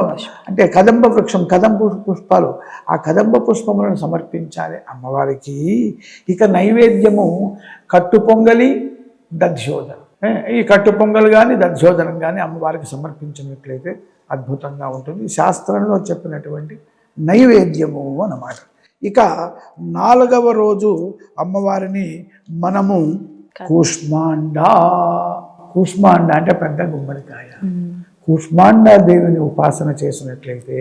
అంటే కదంబ వృక్షం, కదంబ పుష్పాలు, ఆ కదంబ పుష్పములను సమర్పించాలి అమ్మవారికి. ఇక నైవేద్యము కట్టు పొంగలి, దధ్యోదనం. ఈ కట్టు పొంగలు కానీ దధ్యోదనం కానీ అమ్మవారికి సమర్పించినట్లయితే అద్భుతంగా ఉంటుంది. శాస్త్రంలో చెప్పినటువంటి నైవేద్యము అన్నమాట. ఇక 4వ రోజు అమ్మవారిని మనము కూష్మాండ అంటే పెద్ద గుమ్మడికాయ, కూష్మాండాదేవిని ఉపాసన చేసినట్లయితే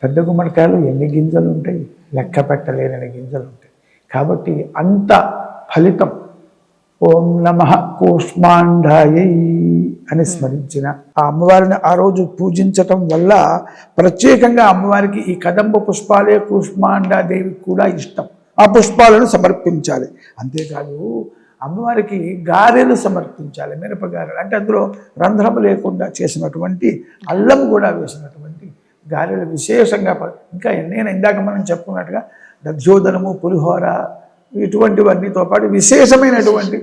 పెద్ద గుమ్మడికాయలు ఎన్ని గింజలు ఉంటాయి, లెక్క పెట్టలేని గింజలు ఉంటాయి. కాబట్టి అంత ఫలితం. ఓం నమః కూష్మాండాయై అని స్మరించిన ఆ అమ్మవారిని ఆ రోజు పూజించటం వల్ల ప్రత్యేకంగా అమ్మవారికి ఈ కదంబ పుష్పాలే కూష్మాండాదేవికి కూడా ఇష్టం. ఆ పుష్పాలను సమర్పించాలి. అంతేకాదు అమ్మవారికి గారెలు సమర్పించాలి, మిరపగారెలు. అంటే అందులో రంధ్రము లేకుండా చేసినటువంటి అల్లం కూడా వేసినటువంటి గారెలు విశేషంగా. ఇంకా నేను ఇందాక మనం చెప్పుకున్నట్టుగా దధ్యోదనము, పులిహోర, ఇటువంటివన్నీతో పాటు విశేషమైనటువంటి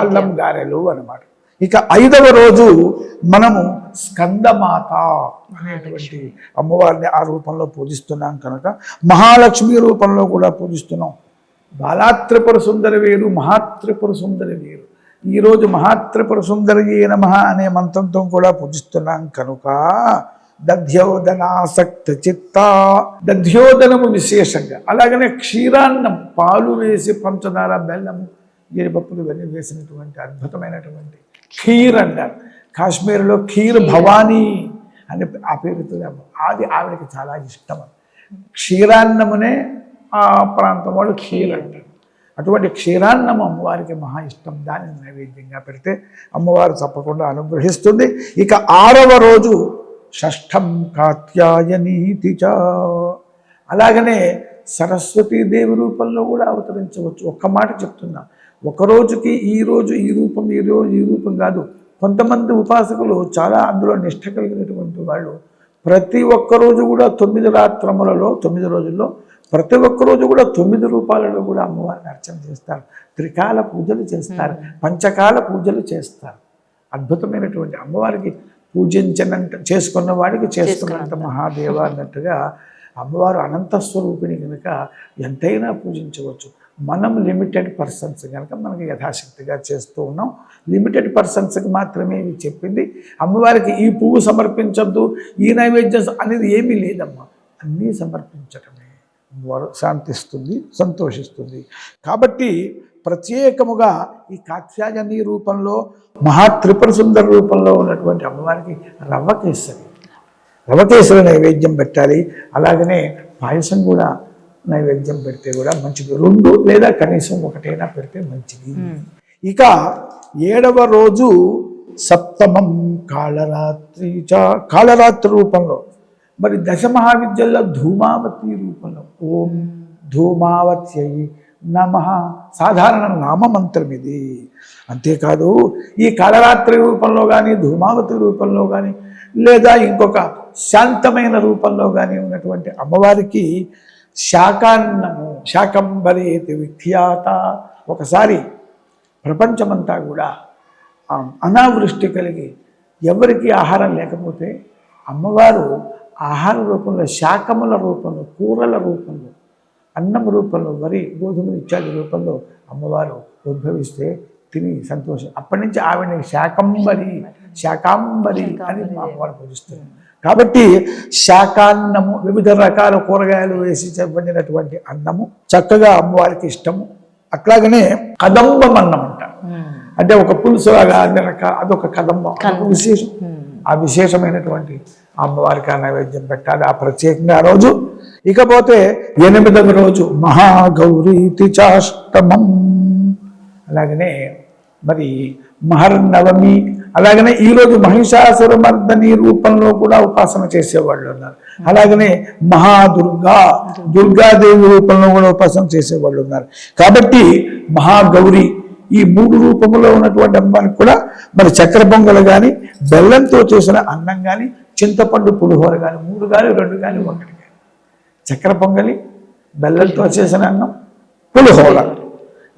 అల్లం గారెలు అన్నమాట. ఇక 5వ రోజు మనము స్కందమాత అనేటువంటి అమ్మవారిని ఆ రూపంలో పూజిస్తున్నాం కనుక మహాలక్ష్మి రూపంలో కూడా పూజిస్తున్నాం. బాలాత్రిపుర సుందరి వేరు, మహాత్రిపుర సుందరి వేరు. ఈరోజు మహాత్రిపుర సుందరియే నమః అనే మంత్రంతో కూడా పూజిస్తున్నాం కనుక దధ్యోదనాసక్త చిత్త, దధ్యోదనము విశేషంగా. అలాగనే క్షీరాన్నం, పాలు వేసి పంచదార, బెల్లము, జీడిపప్పులు ఇవన్నీ వేసినటువంటి అద్భుతమైనటువంటి ఖీర్ అంటారు. కాశ్మీర్లో ఖీర్ భవానీ అని ఆ పేరుతో అది ఆవిడకి చాలా ఇష్టం. క్షీరాన్నమునే ఆ ప్రాంతం వాళ్ళు ఖీర్ అంటారు. అటువంటి క్షీరాన్నం అమ్మవారికి మహా ఇష్టం. దానిని నైవేద్యంగా పెడితే అమ్మవారు తప్పకుండా అనుగ్రహిస్తుంది. ఇక 6వ రోజు షష్ఠం కాత్యాయనీతి చ, అలాగనే సరస్వతీదేవి రూపంలో కూడా అవతరించవచ్చు. ఒక్క మాట చెప్తున్నా, ఒక రోజుకి ఈ రోజు ఈ రూపం, ఈ రోజు ఈ రూపం కాదు. కొంతమంది ఉపాసకులు చాలా అందులో నిష్ట కలిగినటువంటి వాళ్ళు ప్రతి ఒక్క రోజు కూడా 9 రాత్రములలో 9 రోజుల్లో ప్రతి ఒక్క రోజు కూడా 9 రూపాలలో కూడా అమ్మవారిని అర్చన చేస్తారు. త్రికాల పూజలు చేస్తారు, పంచకాల పూజలు చేస్తారు. అద్భుతమైనటువంటి అమ్మవారికి పూజించినంత చేసుకున్న వాడికి చేసుకున్నంత మహాదేవ అన్నట్టుగా అమ్మవారు అనంత స్వరూపిణి కనుక ఎంతైనా పూజించవచ్చు. మనం లిమిటెడ్ పర్సన్స్ కనుక మనకి యథాశక్తిగా చేస్తూ ఉన్నాం. లిమిటెడ్ పర్సన్స్కి మాత్రమే ఇది చెప్పింది. అమ్మవారికి ఈ పువ్వు సమర్పించద్దు, ఈ నైవేద్యం అనేది ఏమీ లేదమ్మా, అన్నీ సమర్పించటమే. అమ్మవారు శాంతిస్తుంది, సంతోషిస్తుంది. కాబట్టి ప్రత్యేకముగా ఈ కాత్యాయని రూపంలో మహాత్రిపుర సుందర రూపంలో ఉన్నటువంటి అమ్మవారికి రవ్వకేసరి నైవేద్యం పెట్టాలి. అలాగనే పాయసం కూడా నైవేద్యం పెడితే కూడా మంచిది. 2 లేదా కనీసం 1 పెడితే మంచిది. ఇక 7వ రోజు సప్తమం కాళరాత్రి కాళరాత్రి రూపంలో, మరి దశమహావిద్యల్లో ధూమావతి రూపంలో ఓం ధూమావత్యై నమః సాధారణ నామమంత్రం ఇది. అంతేకాదు ఈ కాళరాత్రి రూపంలో కానీ ధూమావతి రూపంలో కానీ లేదా ఇంకొక శాంతమైన రూపంలో కానీ ఉన్నటువంటి అమ్మవారికి శాకాన్నము శాకంబరేతి విఖ్యాత. ఒకసారి ప్రపంచమంతా కూడా అనావృష్టి కలిగి ఎవరికి ఆహారం లేకపోతే అమ్మవారు ఆహార రూపంలో, శాకముల రూపంలో, కూరల రూపంలో, అన్నం రూపంలో, వరి గోధుమలు ఇత్యాది రూపంలో అమ్మవారు ఉద్భవిస్తే తిని సంతోషం. అప్పటి నుంచి ఆవిడని శాకాంబరి అని మా అమ్మవారు పూజిస్తారు. కాబట్టి శాకాన్నము, వివిధ రకాల కూరగాయలు వేసి వండినటువంటి అన్నము చక్కగా అమ్మవారికి ఇష్టము. అట్లాగనే కదంబం అన్నం అంటారు, అంటే ఒక పులుసులాగా అన్ని రకాల, అదొక కదంబం విశేషం. ఆ విశేషమైనటువంటి అమ్మవారికి ఆ నైవేద్యం పెట్టాలి ఆ ప్రత్యేకంగా ఆ రోజు. ఇకపోతే 8వ రోజు మహాగౌరీతి చాష్టమం, అలాగనే మరి మహర్నవమి, అలాగనే ఈరోజు మహిషాసురమర్దని రూపంలో కూడా ఉపాసన చేసేవాళ్ళు ఉన్నారు. అలాగనే దుర్గాదేవి రూపంలో కూడా ఉపాసన చేసేవాళ్ళు ఉన్నారు. కాబట్టి మహాగౌరి ఈ 3 రూపంలో ఉన్నటువంటి అమ్మానికి కూడా మరి చక్కెర పొంగలు కానీ, బెల్లంతో చేసిన అన్నం కానీ, చింతపండు పులిహోర కానీ, 3 కానీ 2 కానీ 1 కానీ, చక్కెర పొంగలి, బెల్లంతో చేసిన అన్నం, పులిహోర,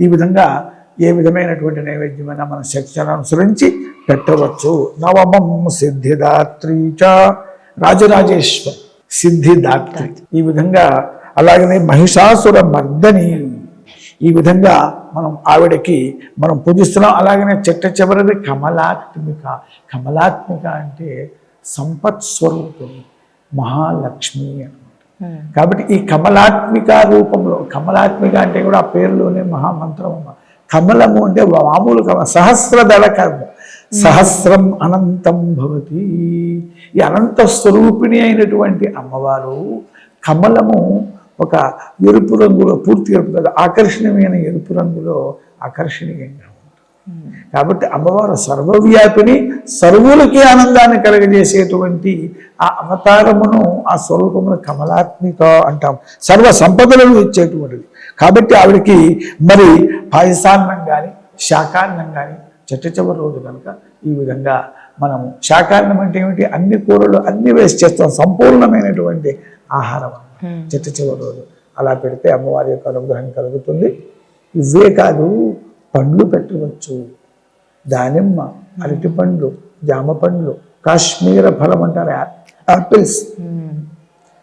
ఈ విధంగా ఏ విధమైనటువంటి నైవేద్యమైనా మన శక్తిని అనుసరించి పెట్టవచ్చు. నవమం సిద్ధిదాత్రి చ, రాజరాజేశ్వరి సిద్ధిదాత్రి, ఈ విధంగా. అలాగనే మహిషాసుర మర్దని, ఈ విధంగా మనం ఆవిడకి మనం పూజిస్తున్నాం. అలాగనే చివరిది కమలాత్మిక. కమలాత్మిక అంటే సంపత్ స్వరూపిణి, మహాలక్ష్మి అనమాట. కాబట్టి ఈ కమలాత్మిక రూపంలో, కమలాత్మిక అంటే కూడా ఆ పేరులోనే మహామంత్రం. కమలము అంటే మామూలు సహస్రదళ కర్మ, సహస్రం అనంతం భవతి. ఈ అనంత స్వరూపిణి అయినటువంటి అమ్మవారు కమలము ఒక ఎరుపు రంగులో, పూర్తి ఎరుపు కదా, ఆకర్షణీయమైన ఎరుపు రంగులో ఆకర్షణీయంగా ఉంటుంది. కాబట్టి అమ్మవారు సర్వవ్యాపిని, సర్వులకి ఆనందాన్ని కలగజేసేటువంటి ఆ అవతారమును, ఆ స్వరూపమును కమలాత్మిక అంటాం. సర్వ సంపదలను ఇచ్చేటువంటిది. కాబట్టి ఆవిడకి మరి పాయసాన్నం కానీ, శాకాన్నం కానీ చివరి రోజు కనుక ఈ విధంగా మనము, శాకాన్నం అంటే ఏమిటి, అన్ని కూరలు అన్ని వేసి చేస్తాం, సంపూర్ణమైనటువంటి ఆహారం చివరి రోజు అలా పెడితే అమ్మవారి యొక్క అనుగ్రహం కలుగుతుంది. ఇవే కాదు, పండ్లు పెట్టవచ్చు. దానిమ్మ, అరటి పండ్లు, జామ పండ్లు, కాశ్మీర ఫలం అంటారు, యాపిల్స్,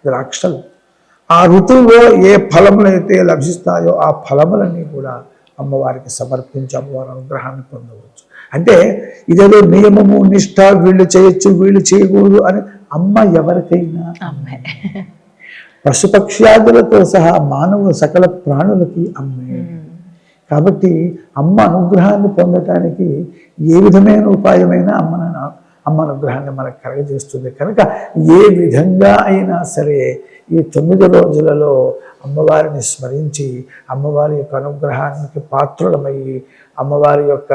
ద్రాక్షలు. ఆ ఋతువులో ఏ ఫలములు అయితే లభిస్తాయో ఆ ఫలములన్నీ కూడా అమ్మవారికి సమర్పించి అమ్మవారి అనుగ్రహాన్ని పొందవచ్చు. అంటే ఇదేదో నియమము, నిష్ఠ, వీళ్ళు చేయొచ్చు వీళ్ళు చేయకూడదు అని అమ్మ ఎవరికైనా అమ్మే. పశుపక్ష్యాదులతో సహా మానవ సకల ప్రాణులకి అమ్మే. కాబట్టి అమ్మ అనుగ్రహాన్ని పొందటానికి ఏ విధమైన ఉపాయమైనా అమ్మ అనుగ్రహాన్ని మనకు కలగజేస్తుంది. కనుక ఏ విధంగా అయినా సరే ఈ 9 రోజులలో అమ్మవారిని స్మరించి అమ్మవారి యొక్క అనుగ్రహానికి పాత్రులమయ్యి అమ్మవారి యొక్క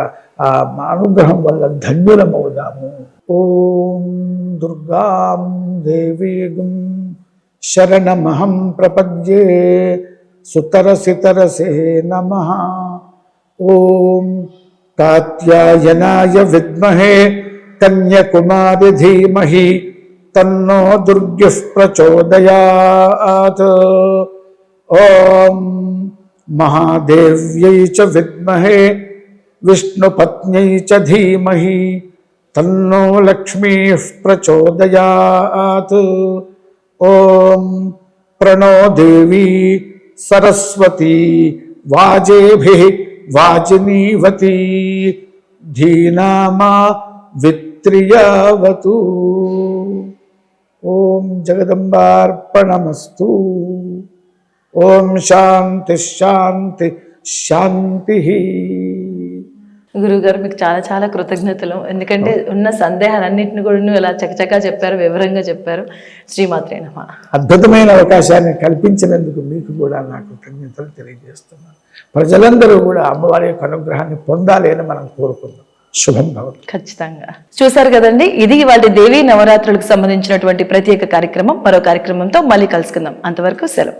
అనుగ్రహం వల్ల ధన్యులమవుదాము. ఓం దుర్గాం దేవీగుం శరణమహం ప్రపద్యే సుతరసితరసే నమః. ఓం కాత్యాయనాయ విద్మహే కన్యకుమారి ధీమహి తన్నో దుర్గః ప్రచోదయాత్. ఓం మహాదేవ్యై చ విద్మహే విష్ణుపత్న్యై చ ధీమహి తన్నో లక్ష్మీః ప్రచోదయాత్. ఓం ప్రణో దేవీ సరస్వతీ వాజేభిః వాజినీవతి ధీనామా విత్రియవతు. ఓం జగదంబార్పణమస్తు. ఓం శాంతి శాంతి శాంతి. గురువుగారు మీకు చాలా చాలా కృతజ్ఞతలు. ఎందుకంటే ఉన్న సందేహాలన్నింటిని కూడా ఇలా చకచకా చెప్పారు, వివరంగా చెప్పారు. శ్రీమాత్రే నమః. అద్భుతమైన అవకాశాన్ని కల్పించినందుకు మీకు కూడా నా కృతజ్ఞతలు తెలియజేస్తున్నాను. ప్రజలందరూ కూడా అమ్మవారి యొక్క అనుగ్రహాన్ని పొందాలి అని మనం కోరుకుందాం. శుభం భవతు. ఖచ్చితంగా. చూసారు కదండి, ఇది ఇవాళ దేవీ నవరాత్రులకు సంబంధించినటువంటి ప్రత్యేక కార్యక్రమం. మరో కార్యక్రమంతో మళ్ళీ కలుసుకుందాం. అంతవరకు సెలవు.